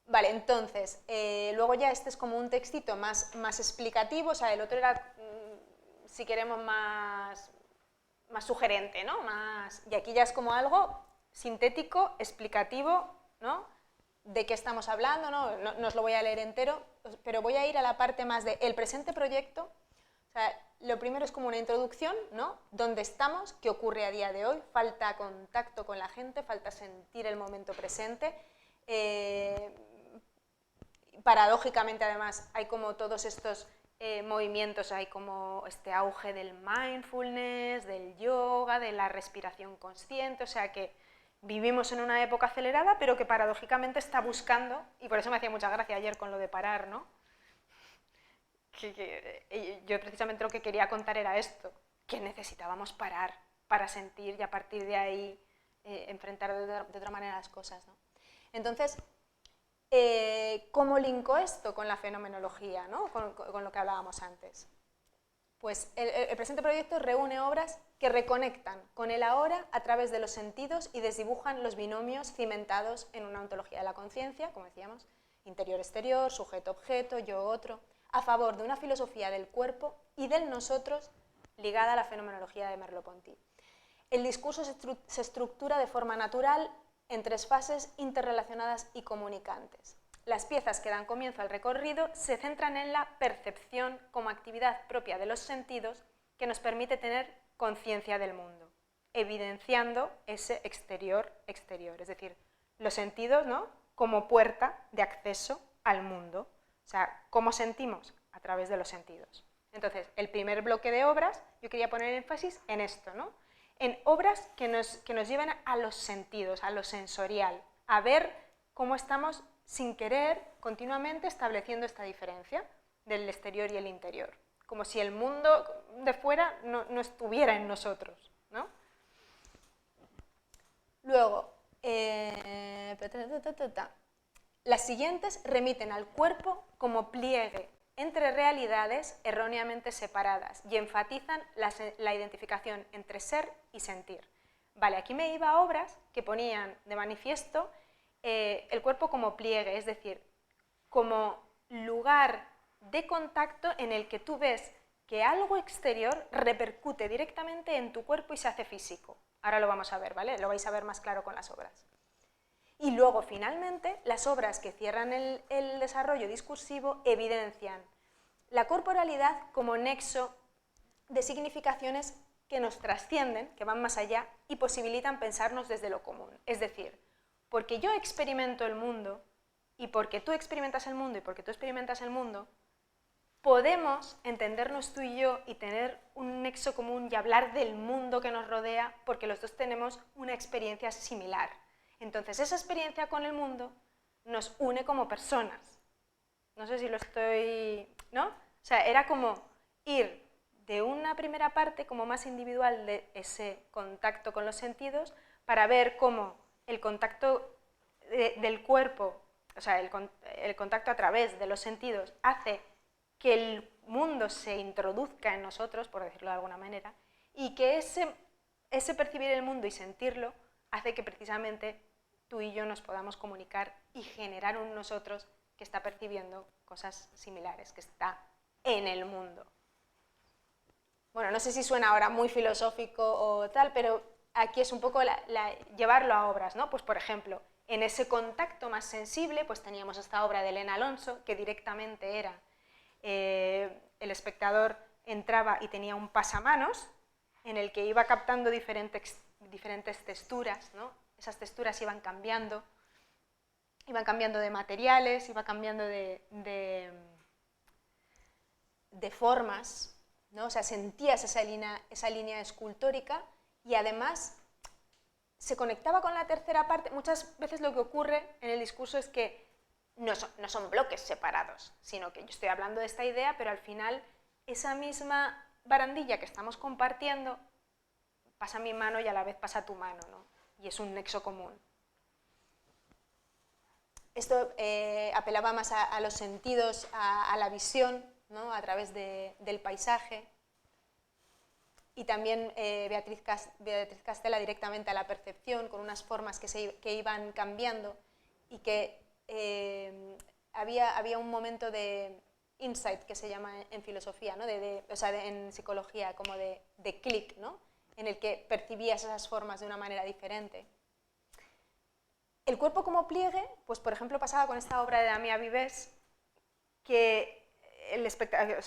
Vale, entonces, luego ya este es como un textito más explicativo, o sea, el otro era, si queremos, más sugerente, ¿no? Y aquí ya es como algo sintético, explicativo, ¿no? De qué estamos hablando, ¿no? No os lo voy a leer entero, pero voy a ir a la parte más de el presente proyecto. O sea, lo primero es como una introducción, ¿no? ¿Dónde estamos? ¿Qué ocurre a día de hoy? Falta contacto con la gente, falta sentir el momento presente. Paradójicamente, además, hay como todos estos movimientos, hay como este auge del mindfulness, del yoga, de la respiración consciente, o sea que vivimos en una época acelerada, pero que paradójicamente está buscando, y por eso me hacía mucha gracia ayer con lo de parar, ¿no? Que yo precisamente lo que quería contar era esto, que necesitábamos parar para sentir y a partir de ahí enfrentar de otra manera las cosas, ¿no? Entonces, ¿cómo linko esto con la fenomenología, ¿no? Con lo que hablábamos antes? Pues el presente proyecto reúne obras que reconectan con el ahora a través de los sentidos y desdibujan los binomios cimentados en una ontología de la conciencia, como decíamos, interior-exterior, sujeto-objeto, yo-otro, a favor de una filosofía del cuerpo y del nosotros ligada a la fenomenología de Merleau-Ponty. El discurso se estructura de forma natural en 3 fases interrelacionadas y comunicantes. Las piezas que dan comienzo al recorrido se centran en la percepción como actividad propia de los sentidos que nos permite tener conciencia del mundo, evidenciando ese exterior-exterior, es decir, los sentidos, ¿no?, como puerta de acceso al mundo, o sea, cómo sentimos a través de los sentidos. Entonces, el primer bloque de obras, yo quería poner énfasis en esto, ¿no?, en obras que nos lleven a los sentidos, a lo sensorial, a ver cómo estamos sin querer continuamente estableciendo esta diferencia del exterior y el interior, como si el mundo de fuera no estuviera en nosotros, ¿no? Luego, las siguientes remiten al cuerpo como pliegue entre realidades erróneamente separadas y enfatizan la identificación entre ser y sentir. Vale, aquí me iba a obras que ponían de manifiesto el cuerpo como pliegue, es decir, como lugar de contacto en el que tú ves que algo exterior repercute directamente en tu cuerpo y se hace físico. Ahora lo vamos a ver, ¿vale? Lo vais a ver más claro con las obras. Y luego, finalmente, las obras que cierran el desarrollo discursivo evidencian la corporalidad como nexo de significaciones que nos trascienden, que van más allá y posibilitan pensarnos desde lo común. Es decir, porque yo experimento el mundo y porque tú experimentas el mundo y porque tú experimentas el mundo, podemos entendernos tú y yo y tener un nexo común y hablar del mundo que nos rodea porque los dos tenemos una experiencia similar. Entonces, esa experiencia con el mundo nos une como personas. No sé si lo estoy... ¿no? O sea, era como ir de una primera parte como más individual de ese contacto con los sentidos para ver cómo el contacto del cuerpo, o sea, el contacto a través de los sentidos hace que el mundo se introduzca en nosotros, por decirlo de alguna manera, y que ese percibir el mundo y sentirlo hace que precisamente tú y yo nos podamos comunicar y generar un nosotros que está percibiendo cosas similares, que está en el mundo. Bueno, no sé si suena ahora muy filosófico o tal, pero aquí es un poco llevarlo a obras, ¿no? Pues por ejemplo, en ese contacto más sensible, pues teníamos esta obra de Elena Alonso, que directamente era el espectador entraba y tenía un pasamanos en el que iba captando diferentes texturas, ¿no? Esas texturas iban cambiando de materiales, iban cambiando de formas, ¿no? O sea, sentías esa línea escultórica y además se conectaba con la tercera parte. Muchas veces lo que ocurre en el discurso es que no son bloques separados, sino que yo estoy hablando de esta idea, pero al final esa misma barandilla que estamos compartiendo pasa mi mano y a la vez pasa tu mano, ¿no? Y es un nexo común. Esto apelaba más a los sentidos, a la visión, ¿no? A través del paisaje. Y también Beatriz Castella directamente a la percepción, con unas formas que iban cambiando y que había un momento de insight, que se llama en filosofía, ¿no? O sea, en psicología, como de clic, ¿no? En el que percibías esas formas de una manera diferente. El cuerpo como pliegue, pues por ejemplo pasaba con esta obra de Damià Vives, que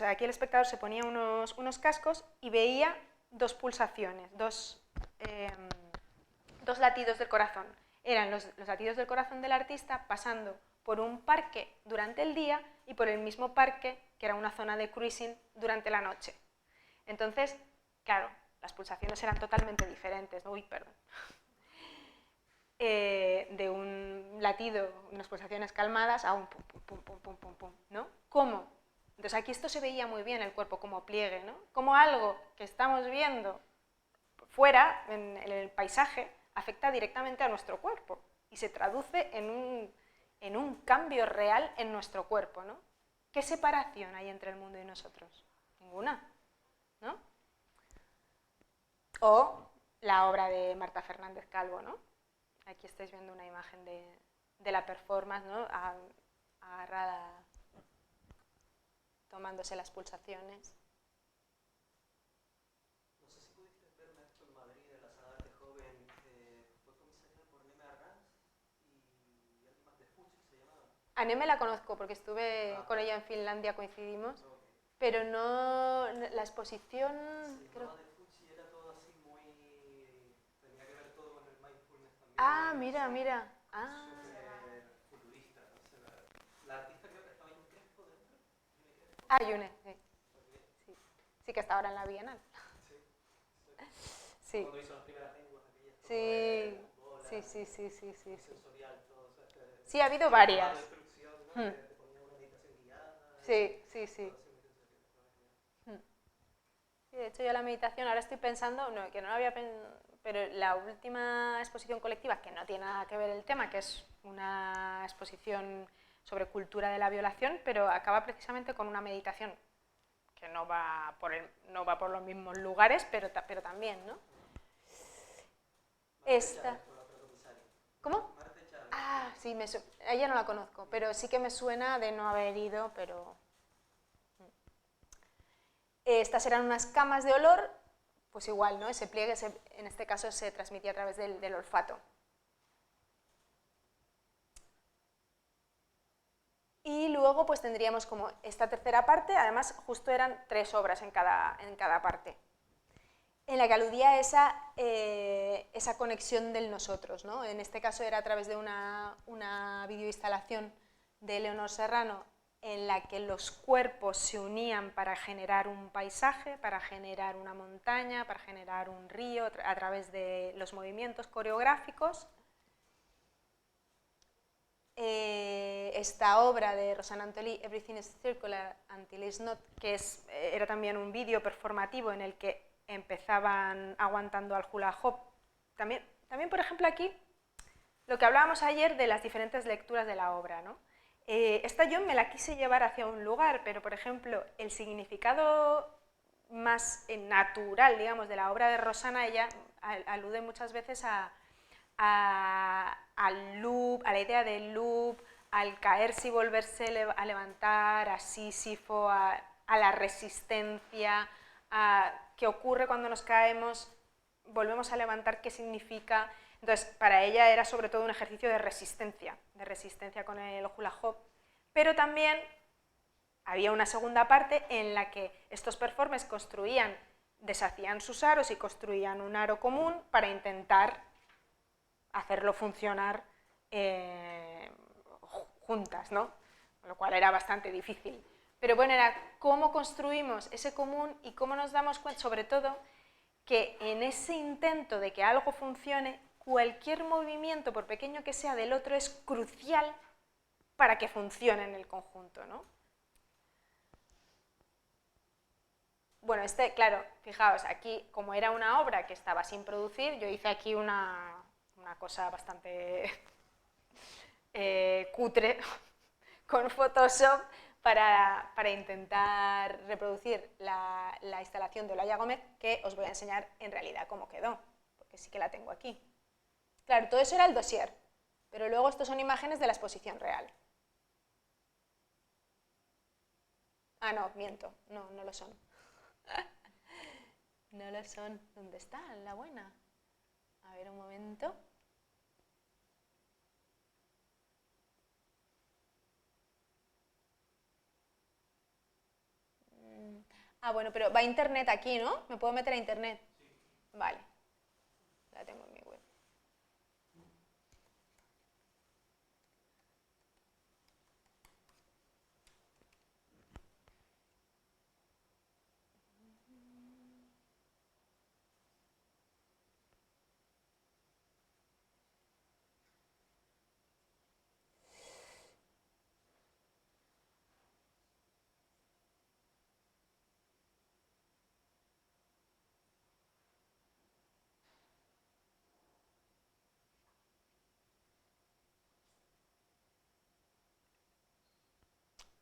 aquí el espectador se ponía unos cascos y veía dos pulsaciones, dos latidos del corazón. Eran los latidos del corazón del artista pasando por un parque durante el día y por el mismo parque, que era una zona de cruising, durante la noche. Entonces, claro, las pulsaciones eran totalmente diferentes. Uy, perdón. De un latido, unas pulsaciones calmadas, a un pum, pum, pum, pum, pum, pum, pum, ¿no? ¿Cómo? Entonces aquí esto se veía muy bien, el cuerpo como pliegue, ¿no? Como algo que estamos viendo fuera, en el paisaje, afecta directamente a nuestro cuerpo y se traduce en un cambio real en nuestro cuerpo, ¿no? ¿Qué separación hay entre el mundo y nosotros? Ninguna, ¿no? O la obra de Marta Fernández Calvo, ¿no? Aquí estáis viendo una imagen de la performance, ¿no? Agarrada, tomándose las pulsaciones. No sé si pudiste ver un acto en Madrid en la Sala de Arte Joven, fue comisariada por Neme Arranz y alguien más de Fuchi, se llamaba. A Neme la conozco porque estuve con ella en Finlandia, coincidimos, pero no, la exposición... Sí, creo... de Fuchi era todo así muy... tenía que ver todo con el mindfulness también. Ah, mira, mira. Ah. Súper futurista, no sé, la artista creo que estaba en un Crespo dentro. Ah, Yune, sí. Sí. Sí, que está ahora en la Bienal. Sí. Cuando hizo las primeras lenguas aquellas. Sí, Bola, sí. sensorial, todo eso. Sí, ha habido varias. Te ponía una meditación guiada. Sí. Sí, de hecho yo la meditación, ahora estoy pensando, que no lo había pero la última exposición colectiva, que no tiene nada que ver el tema, que es una exposición sobre cultura de la violación, pero acaba precisamente con una meditación que no va por los mismos lugares, pero también, ¿no? Esta. ¿Cómo? Ah, sí, a ella no la conozco, pero sí que me suena de no haber ido, pero... Estas eran unas camas de olor, pues igual, ¿no? Ese pliegue, en este caso, se transmitía a través del olfato. Y luego pues tendríamos como esta tercera parte, además justo eran 3 obras en cada parte, en la que aludía a esa conexión del nosotros, ¿no? En este caso era a través de una videoinstalación de Leonor Serrano, en la que los cuerpos se unían para generar un paisaje, para generar una montaña, para generar un río, a través de los movimientos coreográficos. Esta obra de Rosanna Antolí, Everything is Circular Until It's Not, que era también un vídeo performativo en el que empezaban aguantando al hula hoop. También, por ejemplo, aquí, lo que hablábamos ayer de las diferentes lecturas de la obra, ¿no? Esta yo me la quise llevar hacia un lugar, pero, por ejemplo, el significado más natural, digamos, de la obra de Rosanna, ella alude muchas veces al loop, a la idea del loop, al caerse y volverse a levantar, a Sísifo, a la resistencia, a qué ocurre cuando nos caemos, volvemos a levantar, qué significa. Entonces, para ella era sobre todo un ejercicio de resistencia con el hula hoop, pero también había una segunda parte en la que estos performers deshacían sus aros y construían un aro común para intentar hacerlo funcionar juntas, ¿no? Lo cual era bastante difícil. Pero bueno, era cómo construimos ese común y cómo nos damos cuenta, sobre todo, que en ese intento de que algo funcione, cualquier movimiento, por pequeño que sea, del otro es crucial para que funcione en el conjunto, ¿no? Bueno, claro, fijaos, aquí, como era una obra que estaba sin producir, yo hice aquí una cosa bastante cutre con Photoshop para intentar reproducir la instalación de Olaya Gómez, que os voy a enseñar en realidad cómo quedó, porque sí que la tengo aquí. Claro, todo eso era el dossier, pero luego estos son imágenes de la exposición real. Ah, no, miento, no lo son. No lo son. ¿Dónde está la buena? A ver, un momento. Ah, bueno, pero va a internet aquí, ¿no? ¿Me puedo meter a internet? Sí. Vale. La tengo en mi web.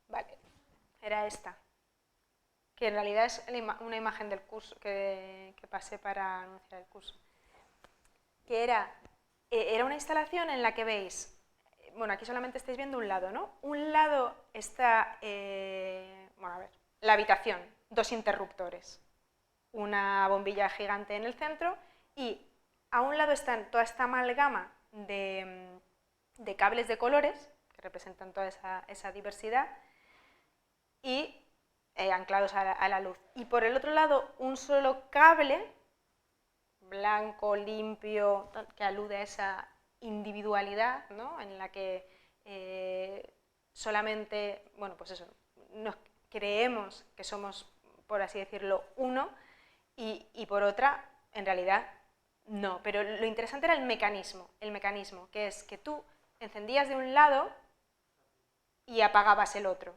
Vale, era esta, que en realidad es una imagen del curso que pasé para anunciar el curso, que era una instalación en la que veis, bueno, aquí solamente estáis viendo un lado, ¿no? Un lado está, bueno, a ver, la habitación, 2 interruptores, una bombilla gigante en el centro y a un lado están toda esta amalgama de cables de colores que representan toda esa diversidad y anclados a la luz. Y por el otro lado, un solo cable blanco, limpio, que alude a esa individualidad, ¿no? En la que solamente, bueno, pues eso, nos creemos que somos, por así decirlo, uno, y por otra, en realidad, no. Pero lo interesante era el mecanismo, que es que tú encendías de un lado y apagabas el otro,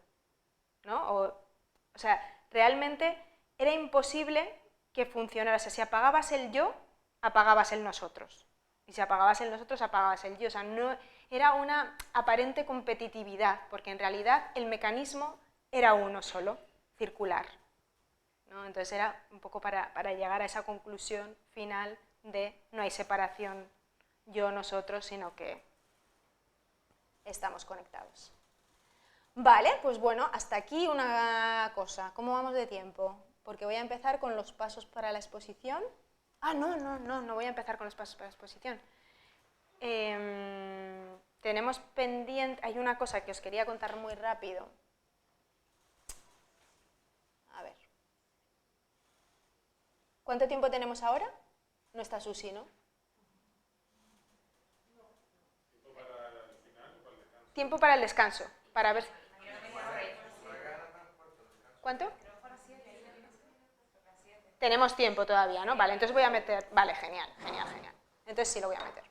¿no? O sea, realmente era imposible que funcionara. O sea, si apagabas el yo, apagabas el nosotros. Y si apagabas el nosotros, apagabas el yo. O sea, no, era una aparente competitividad, porque en realidad el mecanismo era uno solo, circular, ¿no? Entonces era un poco para llegar a esa conclusión final de no hay separación yo-nosotros, sino que estamos conectados. Vale, pues bueno, hasta aquí una cosa. ¿Cómo vamos de tiempo? Porque voy a empezar con los pasos para la exposición. Ah, no voy a empezar con los pasos para la exposición. Tenemos pendiente, hay una cosa que os quería contar muy rápido. A ver. ¿Cuánto tiempo tenemos ahora? No está Susi, ¿no? Tiempo para el descanso, para ver. ¿Cuánto? Tenemos tiempo todavía, ¿no? Vale, entonces voy a meter. Vale, genial. Entonces sí lo voy a meter.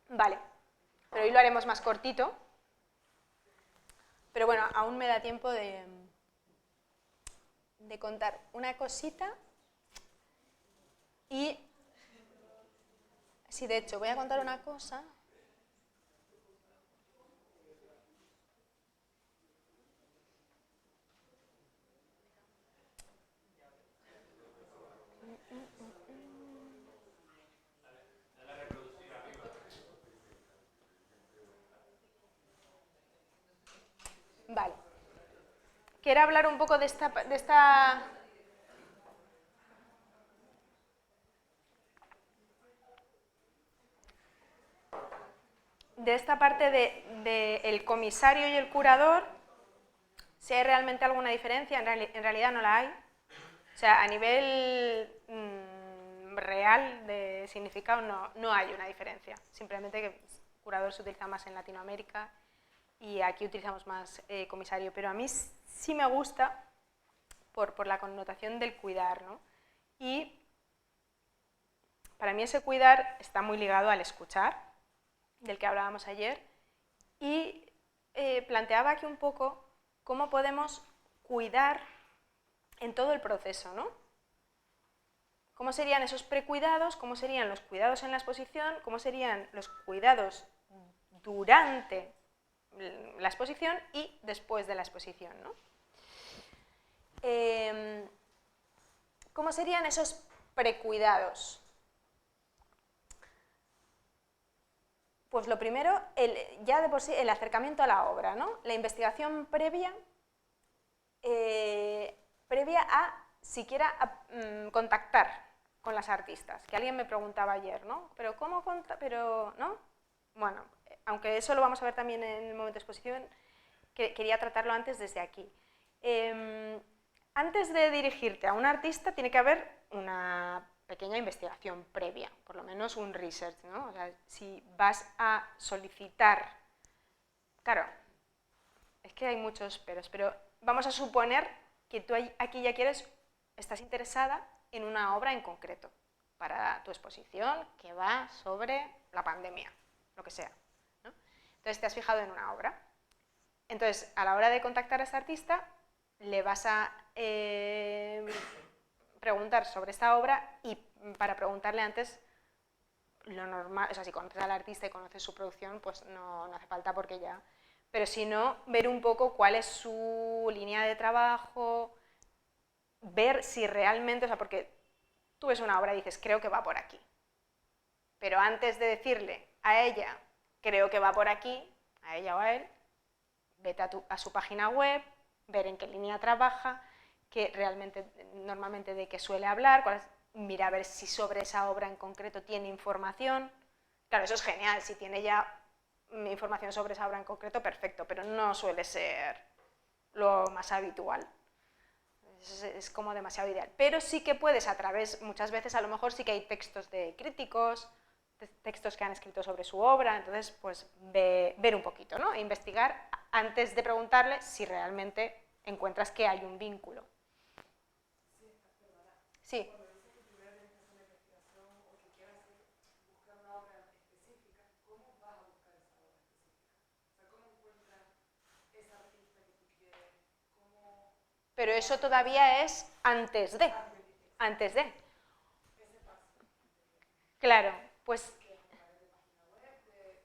Vale, pero hoy lo haremos más cortito. Pero bueno, aún me da tiempo de contar una cosita. Y sí, de hecho, voy a contar una cosa. Vale. Quiero hablar un poco de esta parte de el comisario y el curador, si hay realmente alguna diferencia. En realidad no la hay. O sea, a nivel real de significado no hay una diferencia. Simplemente que curador se utiliza más en Latinoamérica y aquí utilizamos más comisario. Pero a mí sí me gusta por la connotación del cuidar, ¿no? Y para mí ese cuidar está muy ligado al escuchar, del que hablábamos ayer, y planteaba aquí un poco cómo podemos cuidar en todo el proceso, ¿no? ¿Cómo serían esos precuidados? ¿Cómo serían los cuidados en la exposición? ¿Cómo serían los cuidados durante la exposición y después de la exposición, ¿no? ¿Cómo serían esos precuidados? Pues lo primero, ya de por sí, el acercamiento a la obra, ¿no? La investigación previa a siquiera contactar con las artistas, que alguien me preguntaba ayer, ¿no? ¿Pero cómo no? Bueno, aunque eso lo vamos a ver también en el momento de exposición, quería tratarlo antes desde aquí. Antes de dirigirte a un artista tiene que haber una pequeña investigación previa, por lo menos un research, ¿no? O sea, si vas a solicitar, claro, es que hay muchos peros, pero vamos a suponer que tú aquí ya estás interesada en una obra en concreto para tu exposición que va sobre la pandemia, lo que sea, ¿no? Entonces te has fijado en una obra. Entonces, a la hora de contactar a ese artista, le vas a preguntar sobre esta obra y para preguntarle antes lo normal, o sea, si conoces al artista y conoces su producción, pues no hace falta porque ya... Pero si no, ver un poco cuál es su línea de trabajo, ver si realmente, o sea, porque tú ves una obra y dices, creo que va por aquí. Pero antes de decirle a ella, creo que va por aquí, a ella o a él, vete a su página web, ver en qué línea trabaja, que realmente, normalmente de qué suele hablar, mira a ver si sobre esa obra en concreto tiene información. Claro, eso es genial, si tiene ya información sobre esa obra en concreto, perfecto, pero no suele ser lo más habitual. Es como demasiado ideal. Pero sí que puedes muchas veces a lo mejor sí que hay textos de críticos, textos que han escrito sobre su obra, entonces pues ver un poquito, ¿no? E investigar antes de preguntarle si realmente encuentras que hay un vínculo. Sí. pero eso todavía es antes de. Antes de. Claro, pues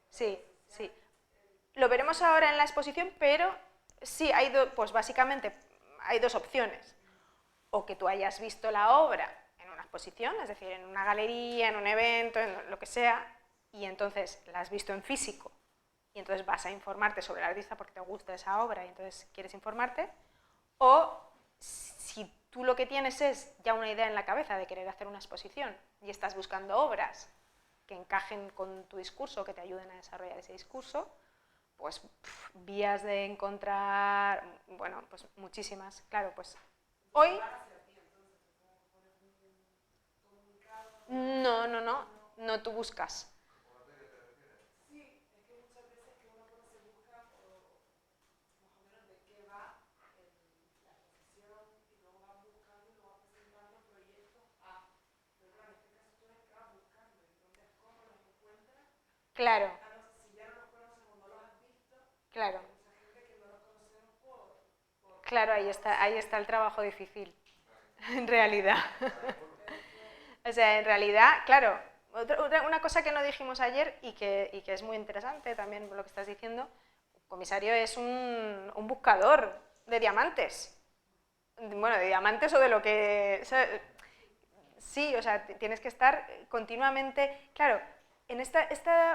sí, sí. Lo veremos ahora en la exposición, pero sí, pues básicamente hay dos opciones. O que tú hayas visto la obra en una exposición, es decir, en una galería, en un evento, en lo que sea, y entonces la has visto en físico, y entonces vas a informarte sobre el artista porque te gusta esa obra y entonces quieres informarte, o si tú lo que tienes es ya una idea en la cabeza de querer hacer una exposición y estás buscando obras que encajen con tu discurso, que te ayuden a desarrollar ese discurso, pues vías de encontrar, bueno, pues muchísimas, claro, pues hoy... No, tú buscas. Claro. Claro. Claro, ahí está el trabajo difícil, en realidad. O sea, en realidad, claro, una cosa que no dijimos ayer y que es muy interesante también lo que estás diciendo, Comisario es un buscador de diamantes. Bueno, de diamantes o de lo que... sí, o sea, tienes que estar continuamente... Claro, en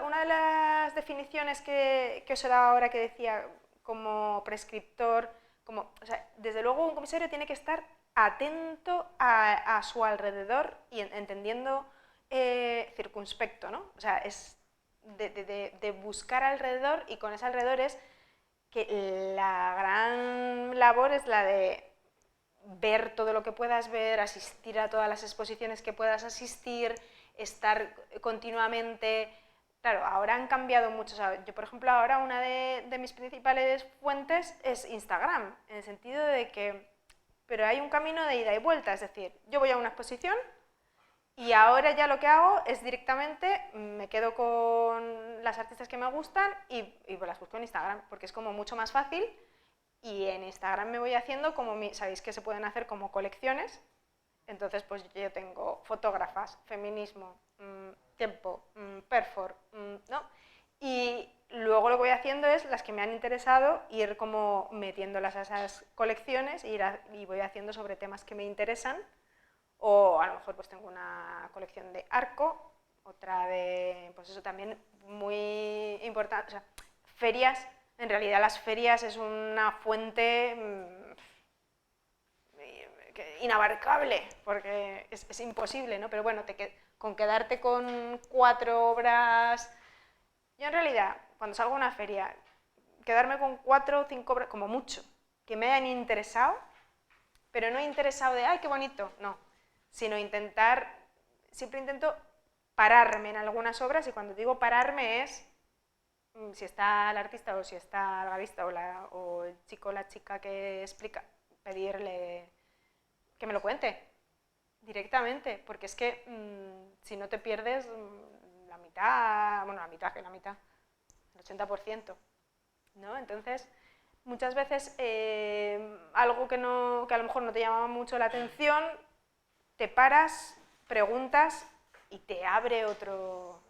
una de las definiciones que os he dado ahora que decía como prescriptor, o sea, desde luego un comisario tiene que estar atento a su alrededor y entendiendo circunspecto, ¿no? O sea, es de buscar alrededor, y con ese alrededor es que la gran labor es la de ver todo lo que puedas ver, asistir a todas las exposiciones que puedas asistir, estar continuamente... Claro, ahora han cambiado mucho. O sea, yo, por ejemplo, ahora una de mis principales fuentes es Instagram, en el sentido de que... Pero hay un camino de ida y vuelta, es decir, yo voy a una exposición y ahora ya lo que hago es directamente me quedo con las artistas que me gustan y las busco en Instagram, porque es como mucho más fácil. Y en Instagram me voy haciendo como, sabéis que se pueden hacer como colecciones, entonces pues yo tengo fotógrafas, feminismo, tiempo, perfor, ¿no? Y luego lo que voy haciendo es las que me han interesado, ir como metiéndolas a esas colecciones y voy haciendo sobre temas que me interesan, o a lo mejor pues tengo una colección de arco, otra de, pues eso también muy importante, o sea, ferias. En realidad las ferias es una fuente inabarcable, porque es imposible, ¿no? Pero bueno, con quedarte con 4 obras... Yo en realidad, cuando salgo a una feria, quedarme con 4 o 5 obras, como mucho, que me hayan interesado, pero no interesado de, ¡ay, qué bonito! No, sino siempre intento pararme en algunas obras, y cuando digo pararme es... si está el artista o si está el galerista o el chico o la chica que explica, pedirle que me lo cuente directamente, porque es que si no te pierdes la mitad, el 80%, ¿no? Entonces, muchas veces algo que a lo mejor no te llamaba mucho la atención, te paras, preguntas y te abre otro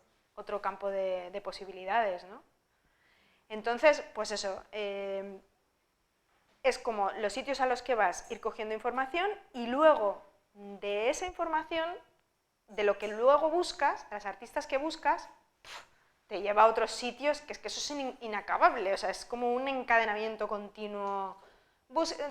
campo de posibilidades, ¿no? Entonces, pues eso, es como los sitios a los que vas, ir cogiendo información, y luego de esa información, de lo que luego buscas, de las artistas que buscas, te lleva a otros sitios, que es que eso es inacabable, o sea, es como un encadenamiento continuo.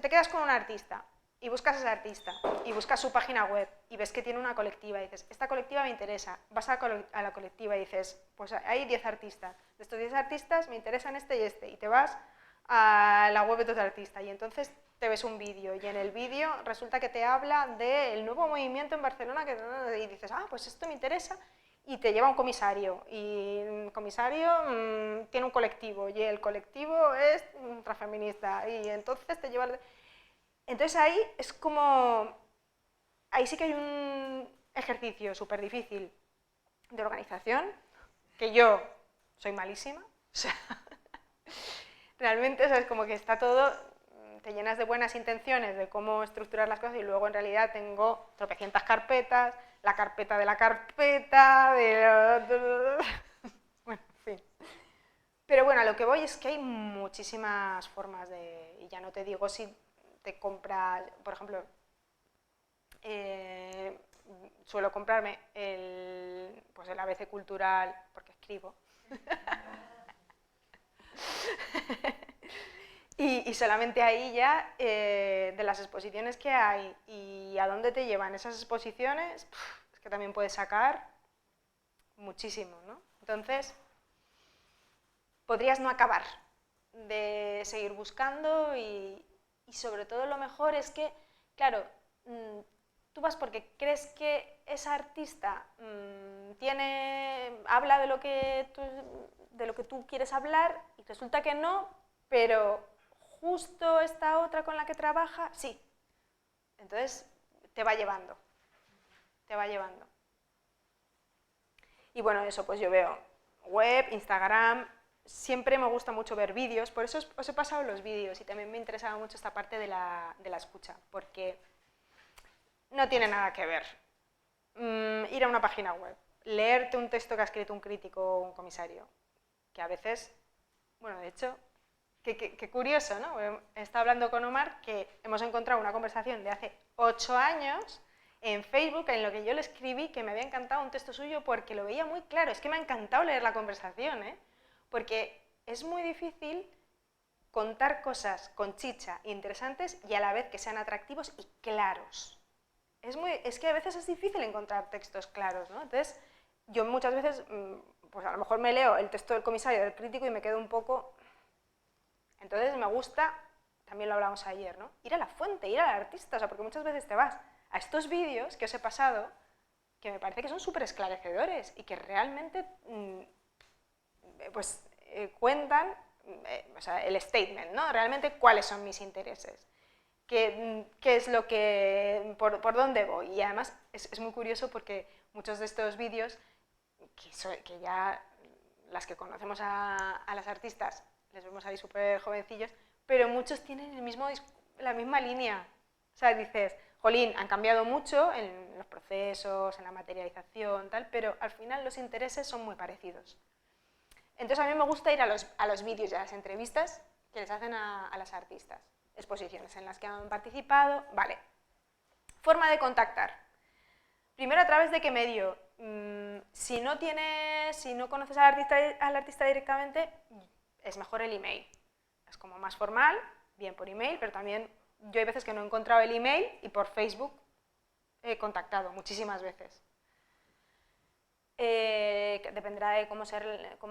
Te quedas con un artista y buscas a ese artista y buscas su página web y ves que tiene una colectiva y dices, esta colectiva me interesa, vas a la colectiva y dices, pues hay 10 artistas, de estos 10 artistas me interesan este y este, y te vas a la web de otro artista y entonces te ves un vídeo y en el vídeo resulta que te habla del nuevo movimiento en Barcelona y dices, ah, pues esto me interesa, y te lleva un comisario y el comisario tiene un colectivo y el colectivo es ultrafeminista y entonces te lleva... Entonces ahí es como... Ahí sí que hay un ejercicio súper difícil de organización, que yo soy malísima, o sea, realmente, o sea, es como que está todo te llenas de buenas intenciones de cómo estructurar las cosas y luego en realidad tengo tropecientas carpetas, la carpeta de la carpeta, bueno, en fin. Pero bueno, a lo que voy es que hay muchísimas formas de, y ya no te digo si te compras, por ejemplo, suelo comprarme pues el ABC Cultural, porque escribo, y solamente ahí ya, de las exposiciones que hay y a dónde te llevan esas exposiciones, es que también puedes sacar muchísimo, ¿no? Entonces, podrías no acabar de seguir buscando y sobre todo lo mejor es que, claro, tú vas porque crees que esa artista habla de lo que tú quieres hablar y resulta que no, pero justo esta otra con la que trabaja, sí. Entonces, te va llevando. Te va llevando. Y bueno, eso, pues yo veo web, Instagram, siempre me gusta mucho ver vídeos, por eso os he pasado los vídeos y también me interesaba mucho esta parte de la escucha, porque no tiene nada que ver ir a una página web, leerte un texto que ha escrito un crítico o un comisario, que a veces, bueno, de hecho, qué curioso, ¿no? He estado hablando con Omar que hemos encontrado una conversación de hace 8 años en Facebook en lo que yo le escribí que me había encantado un texto suyo porque lo veía muy claro, es que me ha encantado leer la conversación, porque es muy difícil contar cosas con chicha, interesantes y a la vez que sean atractivos y claros. Es que a veces es difícil encontrar textos claros, ¿no? Entonces, yo muchas veces, pues a lo mejor me leo el texto del comisario, del crítico y me quedo un poco... Entonces me gusta, también lo hablamos ayer, ¿no? Ir a la fuente, ir al artista, o sea, porque muchas veces te vas a estos vídeos que os he pasado, que me parece que son súper esclarecedores y que realmente, pues, cuentan, o sea, el statement, ¿no? Realmente cuáles son mis intereses. ¿Qué es lo que, por dónde voy? Y además es muy curioso porque muchos de estos vídeos, que ya las que conocemos a las artistas, les vemos ahí súper jovencillos, pero muchos tienen la misma línea. O sea, dices, jolín, han cambiado mucho en los procesos, en la materialización, tal, pero al final los intereses son muy parecidos. Entonces a mí me gusta ir a los vídeos y a las entrevistas que les hacen a las artistas. Exposiciones en las que han participado, vale. Forma de contactar. Primero, ¿a través de qué medio? Si no conoces al artista directamente, es mejor el email. Es como más formal, bien por email, pero también yo hay veces que no he encontrado el email y por Facebook he contactado muchísimas veces. Dependerá de cómo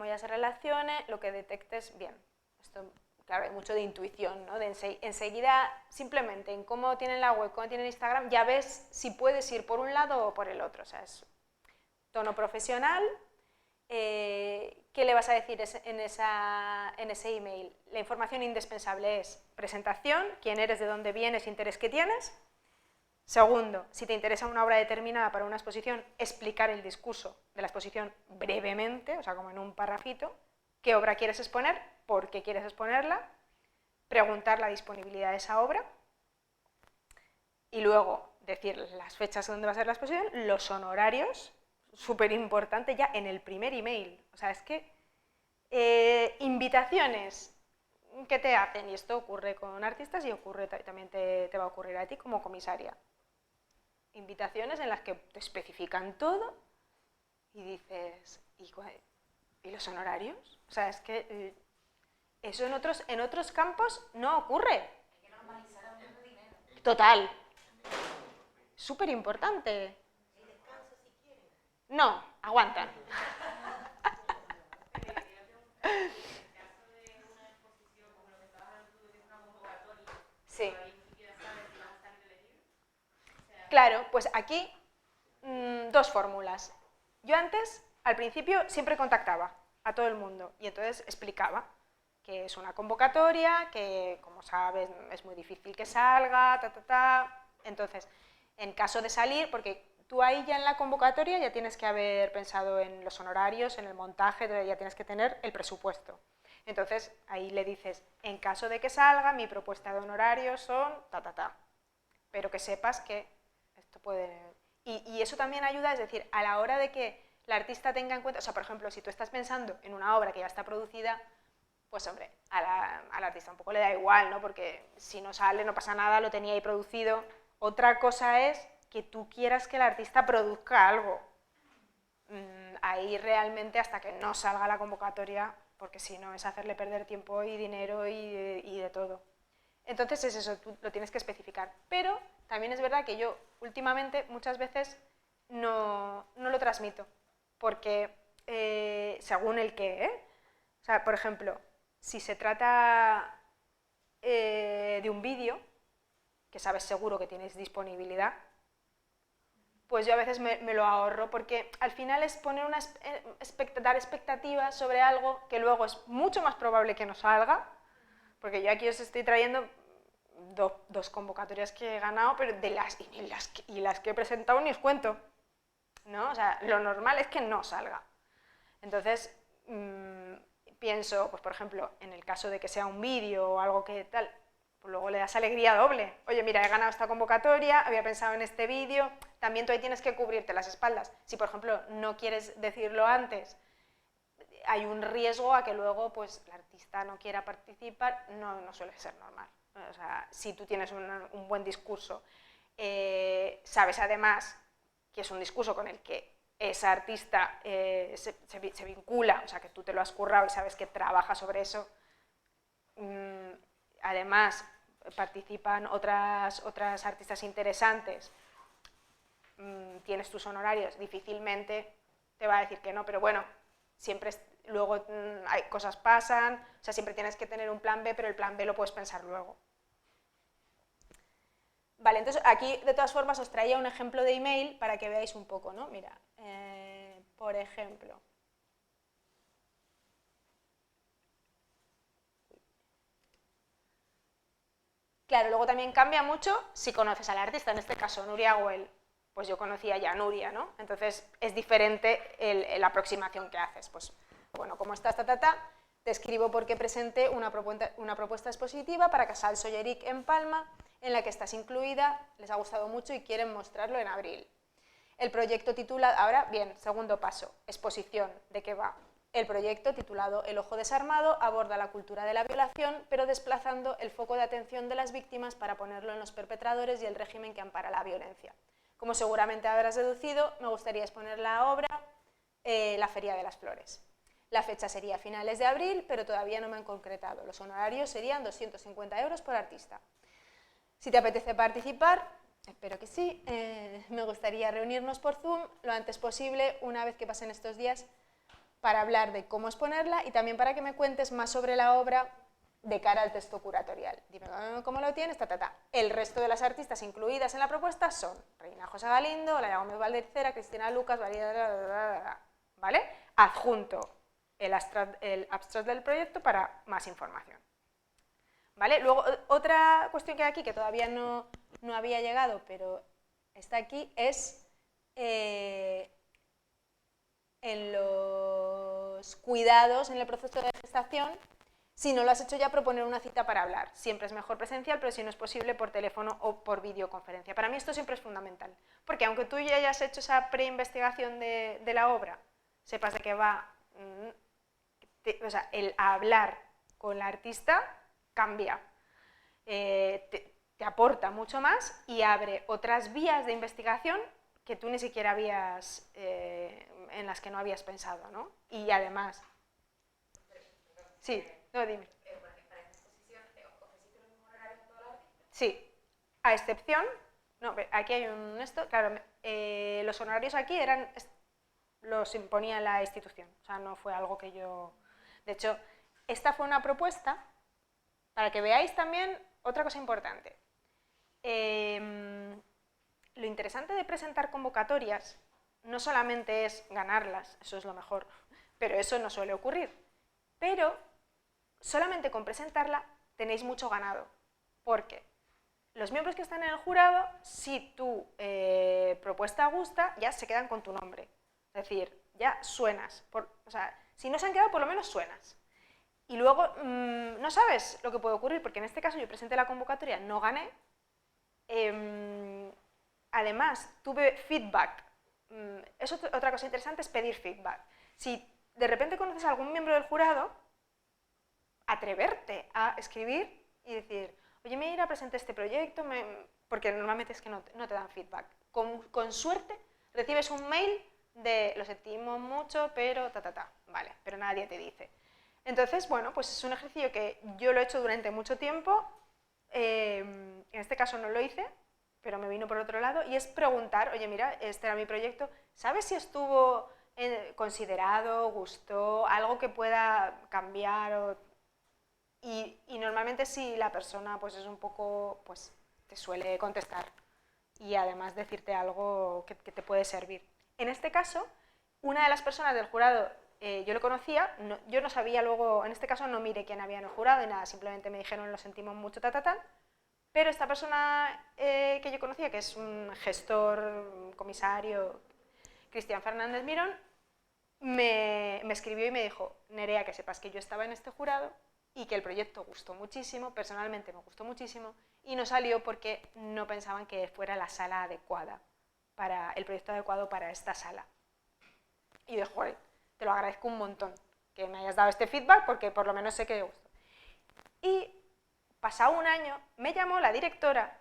ya se relacione, lo que detectes, bien. Esto, claro, hay mucho de intuición, ¿no? Enseguida, simplemente en cómo tienen la web, cómo tienen Instagram, ya ves si puedes ir por un lado o por el otro. O sea, es tono profesional. ¿Qué le vas a decir en ese email? La información indispensable es presentación, quién eres, de dónde vienes, interés que tienes. Segundo, si te interesa una obra determinada para una exposición, explicar el discurso de la exposición brevemente, o sea, como en un parrafito. ¿Qué obra quieres exponer? ¿Por qué quieres exponerla? Preguntar la disponibilidad de esa obra. Y luego decir las fechas donde va a ser la exposición, los honorarios, súper importante ya en el primer email. O sea, es que invitaciones que te hacen, y esto ocurre con artistas y también te va a ocurrir a ti como comisaria. Invitaciones en las que te especifican todo y dices, ¿y los honorarios? O sea, es que eso en otros campos no ocurre. Hay que normalizar hablando de dinero. Total. Súper importante. ¿Y descanso si quieren? No, aguantan. Sí. Claro, pues aquí dos fórmulas. Yo antes, al principio, siempre contactaba a todo el mundo y entonces explicaba que es una convocatoria, que como sabes es muy difícil que salga, Entonces, en caso de salir, porque tú ahí ya en la convocatoria ya tienes que haber pensado en los honorarios, en el montaje, ya tienes que tener el presupuesto. Entonces, ahí le dices, en caso de que salga, mi propuesta de honorarios son ta. Pero que sepas que esto puede... Y eso también ayuda, es decir, a la hora de que el artista tenga en cuenta, o sea, por ejemplo, si tú estás pensando en una obra que ya está producida, pues hombre, al artista un poco le da igual, ¿no? Porque si no sale, no pasa nada, lo tenía ahí producido. Otra cosa es que tú quieras que el artista produzca algo. Ahí realmente hasta que no salga la convocatoria, porque si no es hacerle perder tiempo y dinero y de todo. Entonces es eso, tú lo tienes que especificar. Pero también es verdad que yo últimamente muchas veces no lo transmito, porque según el qué, o sea, por ejemplo, si se trata de un vídeo, que sabes seguro que tienes disponibilidad, pues yo a veces me lo ahorro, porque al final es poner dar expectativas sobre algo que luego es mucho más probable que no salga, porque yo aquí os estoy trayendo dos convocatorias que he ganado, pero las que he presentado ni os cuento, ¿no? O sea, lo normal es que no salga. Entonces, pienso, pues por ejemplo, en el caso de que sea un vídeo o algo que tal, pues luego le das alegría doble. Oye, mira, he ganado esta convocatoria, había pensado en este vídeo, también tú ahí tienes que cubrirte las espaldas. Si, por ejemplo, no quieres decirlo antes, hay un riesgo a que luego pues, el artista no quiera participar, no suele ser normal. O sea, si tú tienes un buen discurso, sabes además que es un discurso con el que esa artista se vincula, o sea, que tú te lo has currado y sabes que trabaja sobre eso, además participan otras artistas interesantes, tienes tus honorarios, difícilmente te va a decir que no, pero bueno, siempre luego hay cosas pasan, o sea, siempre tienes que tener un plan B, pero el plan B lo puedes pensar luego. Vale, entonces aquí de todas formas os traía un ejemplo de email para que veáis un poco, ¿no? Mira, por ejemplo, claro, luego también cambia mucho si conoces al artista, en este caso Nuria Güell, pues yo conocía ya a Nuria, ¿no? Entonces es diferente la aproximación que haces, pues bueno, como estás, te escribo porque presenté una propuesta expositiva para Casal Solleric en Palma, en la que estás incluida, les ha gustado mucho y quieren mostrarlo en abril. El proyecto titulado, ahora bien, segundo paso, exposición, ¿de qué va? El proyecto titulado El ojo desarmado aborda la cultura de la violación, pero desplazando el foco de atención de las víctimas para ponerlo en los perpetradores y el régimen que ampara la violencia. Como seguramente habrás deducido, me gustaría exponer la obra la Feria de las Flores. La fecha sería a finales de abril, pero todavía no me han concretado. Los honorarios serían 250 € por artista. Si te apetece participar, espero que sí, me gustaría reunirnos por Zoom lo antes posible, una vez que pasen estos días, para hablar de cómo exponerla y también para que me cuentes más sobre la obra de cara al texto curatorial. Dime cómo lo tienes, El resto de las artistas incluidas en la propuesta son Reina José Galindo, Olaya Gómez Valdecera, Cristina Lucas, ¿vale? Adjunto el abstract del proyecto para más información. ¿Vale? Luego, otra cuestión que hay aquí, que todavía no había llegado, pero está aquí, es en los cuidados en el proceso de gestación. Si no lo has hecho ya, proponer una cita para hablar. Siempre es mejor presencial, pero si no es posible, por teléfono o por videoconferencia. Para mí esto siempre es fundamental, porque aunque tú ya hayas hecho esa preinvestigación de la obra, sepas de qué va, o sea, el hablar con la artista cambia, te aporta mucho más y abre otras vías de investigación que tú ni siquiera habías, en las que no habías pensado, ¿no? Y además... Sí, no, dime. ¿Para esta exposición ofreciste los mismos horarios a todos los artistas? Sí, a excepción... No, aquí hay claro, los honorarios aquí los imponía la institución, o sea, no fue algo que yo... De hecho, esta fue una propuesta, para que veáis también otra cosa importante. Lo interesante de presentar convocatorias no solamente es ganarlas, eso es lo mejor, pero eso no suele ocurrir. Pero solamente con presentarla tenéis mucho ganado, porque los miembros que están en el jurado, si tu propuesta gusta, ya se quedan con tu nombre. Es decir, ya suenas. O sea, si no se han quedado, por lo menos suenas. y luego no sabes lo que puede ocurrir, porque en este caso yo presenté la convocatoria, no gané. Además, tuve feedback. Otra cosa interesante es pedir feedback. Si de repente conoces a algún miembro del jurado, atreverte a escribir y decir, oye, mira, presenté este proyecto, porque normalmente es que no te dan feedback. Con suerte recibes un mail de lo sentimos mucho, pero vale, pero nadie te dice. Entonces, bueno, pues es un ejercicio que yo lo he hecho durante mucho tiempo, en este caso no lo hice, pero me vino por otro lado, y es preguntar, oye, mira, este era mi proyecto, ¿sabes si estuvo considerado, gustó, algo que pueda cambiar? Y normalmente si la persona pues es un poco, pues te suele contestar y además decirte algo que te puede servir. En este caso, una de las personas del jurado, yo lo conocía, yo no sabía luego, en este caso no miré quién había en el jurado y nada, simplemente me dijeron lo sentimos mucho, pero esta persona que yo conocía, que es un gestor, un comisario, Cristian Fernández Mirón, me escribió y me dijo, Nerea, que sepas que yo estaba en este jurado y que el proyecto gustó muchísimo, personalmente me gustó muchísimo, y no salió porque no pensaban que fuera la sala adecuada, el proyecto adecuado para esta sala. Y yo dije, joder, te lo agradezco un montón que me hayas dado este feedback porque por lo menos sé que te gustó. Y pasado un año me llamó la directora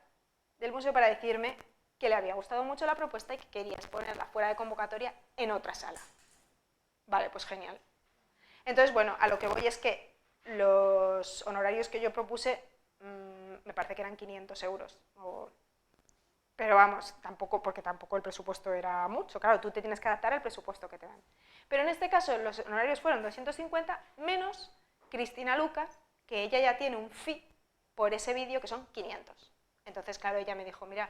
del museo para decirme que le había gustado mucho la propuesta y que quería exponerla fuera de convocatoria en otra sala. Vale, pues genial. Entonces, bueno, a lo que voy es que los honorarios que yo propuse me parece que eran 500 euros. Pero vamos, porque tampoco el presupuesto era mucho. Claro, tú te tienes que adaptar al presupuesto que te dan. Pero en este caso los honorarios fueron 250 menos Cristina Lucas, que ella ya tiene un fee por ese vídeo que son 500. Entonces, claro, ella me dijo, mira,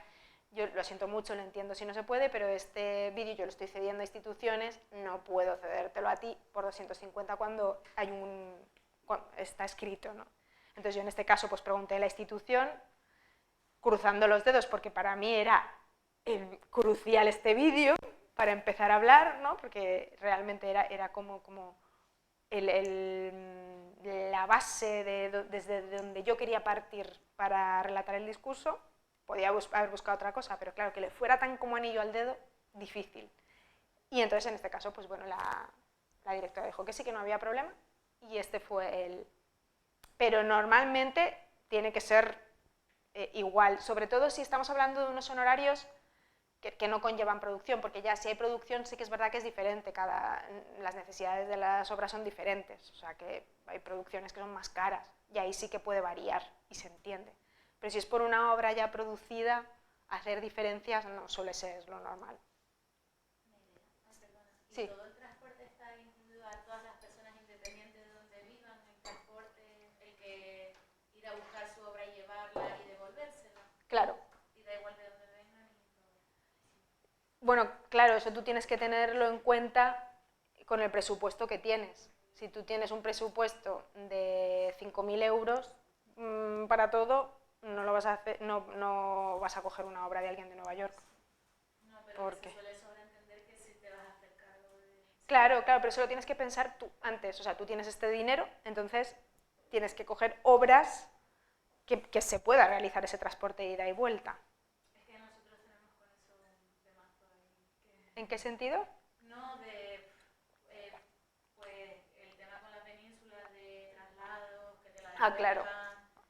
yo lo siento mucho, lo entiendo si no se puede, pero este vídeo yo lo estoy cediendo a instituciones, no puedo cedértelo a ti por 250 cuando está escrito, ¿no? Entonces yo en este caso pues pregunté a la institución, cruzando los dedos, porque para mí era crucial este vídeo para empezar a hablar, ¿no? Porque realmente era como la base desde donde yo quería partir para relatar el discurso. Podía haber buscado otra cosa, pero claro, que le fuera tan como anillo al dedo, difícil. Y entonces en este caso, pues bueno, la directora dijo que sí, que no había problema, y este fue el... Pero normalmente tiene que ser igual, sobre todo si estamos hablando de unos honorarios que no conllevan producción, porque ya si hay producción sí que es verdad que es diferente, las necesidades de las obras son diferentes, o sea que hay producciones que son más caras, y ahí sí que puede variar y se entiende. Pero si es por una obra ya producida, hacer diferencias no suele ser lo normal. ¿Y Sí. todo el transporte está incluido a todas las personas independientes de donde vivan? ¿El transporte, el que ir a buscar su obra y llevarla y devolvérsela? Claro. Y da igual de dónde vengan y todo. Bueno, claro, eso tú tienes que tenerlo en cuenta con el presupuesto que tienes. Si tú tienes un presupuesto de 5.000 euros para todo, no lo vas a hacer, no vas a coger una obra de alguien de Nueva York. No, pero ¿Por qué? se suele sobreentender que si te vas a hacer cargo de... Claro, pero eso lo tienes que pensar tú antes. O sea, tú tienes este dinero, entonces tienes que coger obras que se pueda realizar ese transporte de ida y vuelta. Es que nosotros tenemos con eso un temazo ahí. ¿En qué sentido? No, pues el tema con la península de traslados, que te la Ah, claro.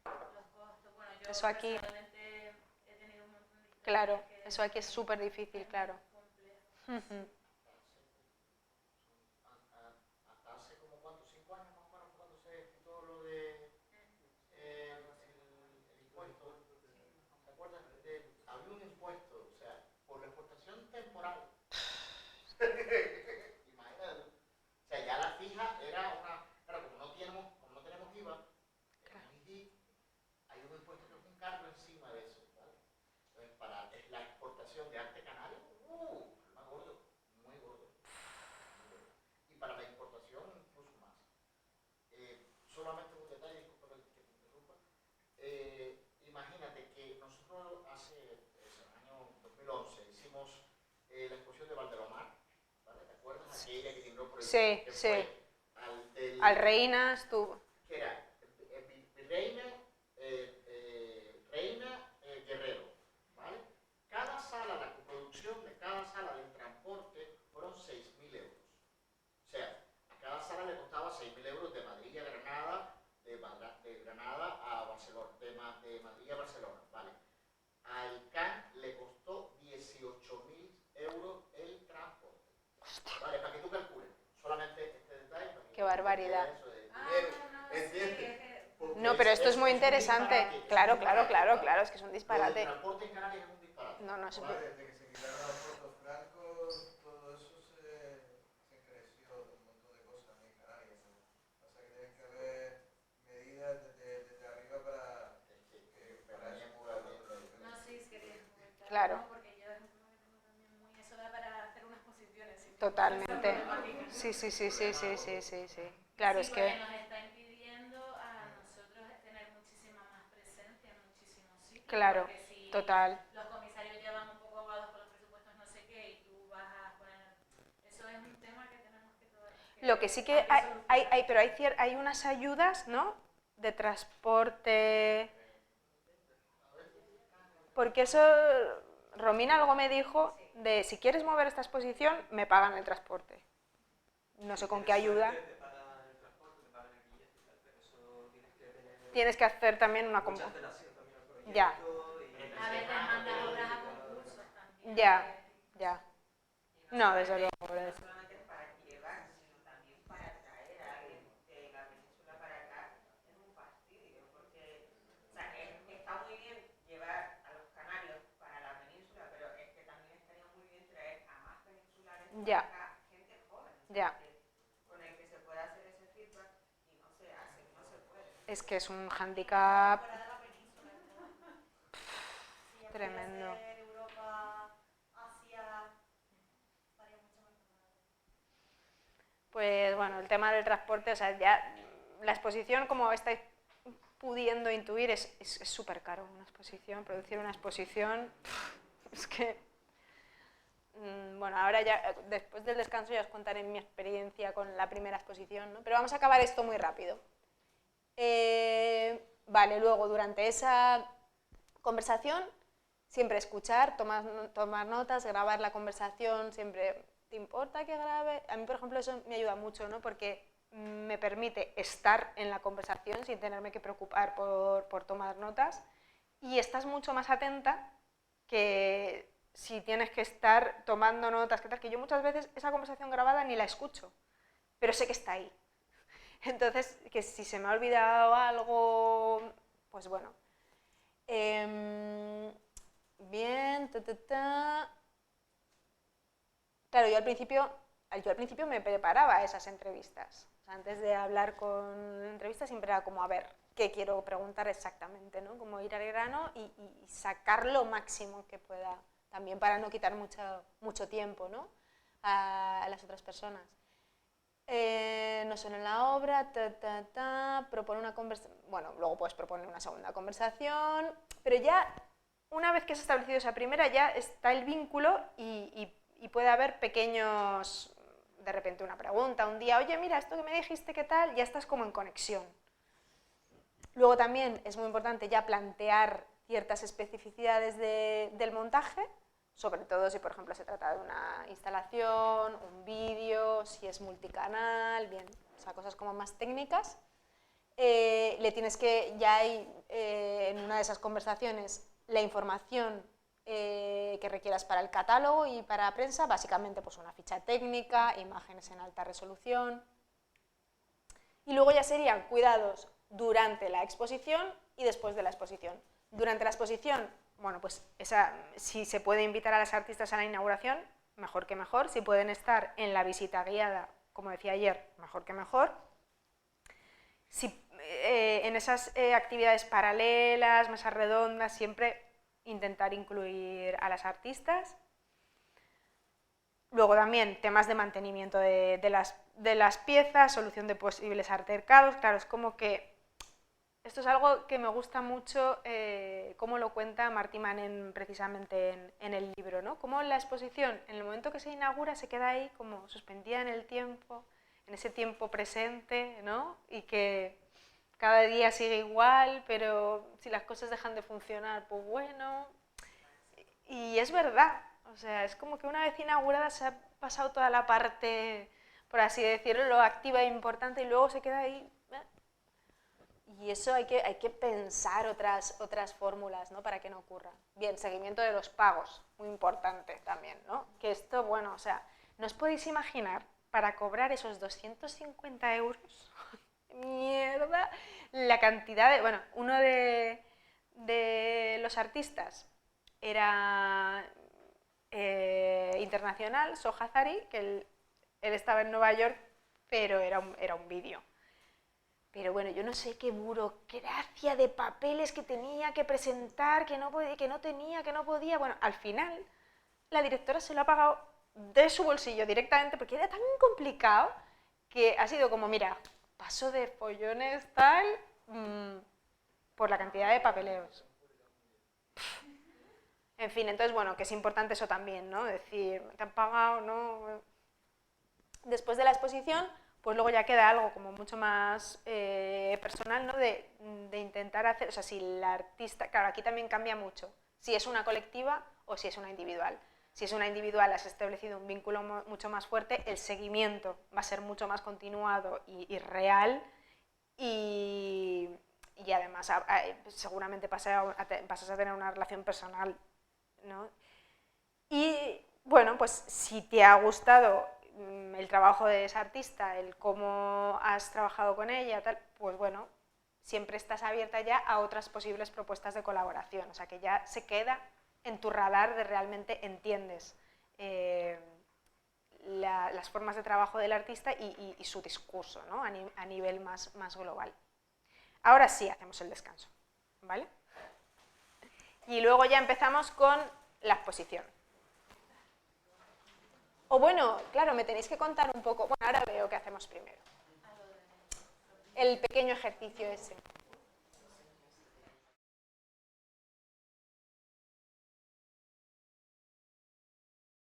los costos. Bueno, yo Eso aquí... personalmente he tenido un montón de historias. Claro, eso aquí es súper difícil, claro. Complejo. Hasta hace como ¿cuántos? 5 años más o menos cuando se quitó lo de el impuesto. ¿Se acuerdan? Había un impuesto, o sea, por la exportación temporal. Imagínate. O sea, ya la fija era una... Claro, como no tenemos IVA, hay un impuesto que es un cargo encima de eso, ¿vale? Entonces, para la exportación de arte canario, más gordo, muy gordo. Y para la importación, incluso más. Solamente un detalle, disculpa que te interrumpa. Imagínate que nosotros hace el año 2011 hicimos la exposición de Valdelomar, ¿vale? ¿Te acuerdas? Aquella que timbró por el... Sí, que sí. fue Al Reina estuvo. que era Reina, Guerrero, ¿vale? Cada sala, la coproducción de cada sala del transporte fueron 6.000 euros. O sea, a cada sala le costaba 6.000 euros de Madrid a Granada, de Granada a Barcelona, de Madrid a Barcelona, ¿vale? Al CAN le costó 18.000 euros el transporte. Vale, para que tú calcules, solamente este detalle. Qué barbaridad. Eso de dinero, ¿entiendes? Porque No, pero esto es muy interesante. disparate, Claro, un claro, disparate, claro, ¿vale? claro, es que es un Lo del disparate. transporte en Canarias es un disparate. No, no se Vale, puede. desde que se quitaron los puertos francos, todo eso se creció un montón de cosas en Canarias. Pasa que tienen que haber medidas desde arriba para eso. No, sí, quería comentar. Claro. ¿No? Porque yo es un tema que tengo también muy... Eso da para hacer unas posiciones. ¿Sí? Totalmente. Esa problemática. Sí, sí, sí, sí, sí, sí, sí, sí. Claro, Sí, es porque que... nos está impidiendo a nosotros tener muchísima más presencia en muchísimos sitios. Claro, porque si total. los comisarios ya van un poco ahogados con los presupuestos no sé qué y tú vas a poner... Eso es un tema que tenemos que... Lo que sí que pero hay unas ayudas, ¿no? De transporte... Porque eso, Romina algo me dijo de si quieres mover esta exposición, me pagan el transporte. No sé con qué ayuda. Te pagan el transporte, te pagan el billete y tal, pero eso tienes que tener Tienes que hacer también una mucha antelación también al proyecto. Ya. Y A veces mandan obras a concursos también. Ya, ya. Y No, desde solamente- luego. no solamente para llevar, sino también para traer a alguien de la península para acá, es un fastidio, porque o sea, está muy bien llevar a los canarios para la península, pero es que también estaría muy bien traer a más peninsulares Ya. para acá, gente joven, Ya. con el que se pueda hacer ese feedback y no se hace, no se puede. Es que es un handicap Fuera de la península. Si ya tremendo. pudiera ser Europa, Asia, estaría mucho mejor. Pues bueno, el tema del transporte, o sea, ya la exposición, como estáis pudiendo intuir, es súper caro una exposición, producir una exposición, es que, bueno, ahora ya, después del descanso ya os contaré mi experiencia con la primera exposición, ¿no? Pero vamos a acabar esto muy rápido. Vale, luego durante esa conversación, siempre escuchar, tomar notas, grabar la conversación, siempre, ¿te importa que grabe? A mí, por ejemplo, eso me ayuda mucho, ¿no? Porque me permite estar en la conversación sin tenerme que preocupar por tomar notas y estás mucho más atenta que si tienes que estar tomando notas, ¿qué tal? Que yo muchas veces esa conversación grabada ni la escucho, pero sé que está ahí. Entonces, que si se me ha olvidado algo, pues bueno. Bien, Claro, yo al principio me preparaba a esas entrevistas. O sea, antes de hablar con entrevistas siempre era como, a ver, ¿qué quiero preguntar exactamente? ¿No? Como ir al grano y sacar lo máximo que pueda, también para no quitar mucho tiempo, ¿no? A las otras personas. No solo en la obra, propone una conversación, bueno, luego puedes proponer una segunda conversación, pero ya una vez que has establecido esa primera ya está el vínculo y puede haber pequeños, de repente una pregunta, un día, oye, mira, esto que me dijiste, ¿qué tal? Ya estás como en conexión. Luego también es muy importante ya plantear ciertas especificidades del montaje, sobre todo si, por ejemplo, se trata de una instalación, un vídeo, si es multicanal, bien, o sea, cosas como más técnicas. Le tienes que, ya hay en una de esas conversaciones, la información que requieras para el catálogo y para prensa, básicamente pues una ficha técnica, imágenes en alta resolución. Y luego ya serían cuidados durante la exposición y después de la exposición. Durante la exposición, bueno, pues si se puede invitar a las artistas a la inauguración, mejor que mejor. Si pueden estar en la visita guiada, como decía ayer, mejor que mejor. Si en esas actividades paralelas, mesas redondas, siempre intentar incluir a las artistas. Luego también temas de mantenimiento de las piezas, solución de posibles altercados. Claro, es como que esto es algo que me gusta mucho, cómo lo cuenta Martí Manén precisamente en el libro, ¿no? Cómo la exposición, en el momento que se inaugura, se queda ahí como suspendida en el tiempo, en ese tiempo presente, ¿no? Y que cada día sigue igual, pero si las cosas dejan de funcionar, pues bueno. Y es verdad, o sea, es como que una vez inaugurada se ha pasado toda la parte, por así decirlo, activa e importante y luego se queda ahí. Y eso hay que pensar otras fórmulas, ¿no? Para que no ocurra. Bien, seguimiento de los pagos, muy importante también, ¿no? Que esto, bueno, o sea, ¿no os podéis imaginar para cobrar esos 250 euros? Mierda, la cantidad de... Bueno, uno de los artistas era internacional, Sohazari, que él estaba en Nueva York, pero era un vídeo. Pero bueno, yo no sé qué burocracia de papeles que tenía que presentar, que no podía. Bueno, al final la directora se lo ha pagado de su bolsillo directamente porque era tan complicado que ha sido como, mira, paso de follones tal por la cantidad de papeleos. En fin, entonces, bueno, que es importante eso también, ¿no? Decir, ¿te han pagado? ¿No? Después de la exposición, pues luego ya queda algo como mucho más personal, ¿no? De intentar hacer, o sea, si la artista, claro, aquí también cambia mucho, si es una colectiva o si es una individual. Si es una individual, has establecido un vínculo mucho más fuerte, el seguimiento va a ser mucho más continuado y real y además seguramente pasas a tener una relación personal, ¿no? Y bueno, pues si te ha gustado el trabajo de esa artista, el cómo has trabajado con ella, tal, pues bueno, siempre estás abierta ya a otras posibles propuestas de colaboración, o sea que ya se queda en tu radar de realmente entiendes las formas de trabajo del artista y su discurso, ¿no? A nivel más global. Ahora sí hacemos el descanso, ¿vale? Y luego ya empezamos con la exposición. O bueno, claro, me tenéis que contar un poco, bueno, ahora veo qué hacemos primero. El pequeño ejercicio ese.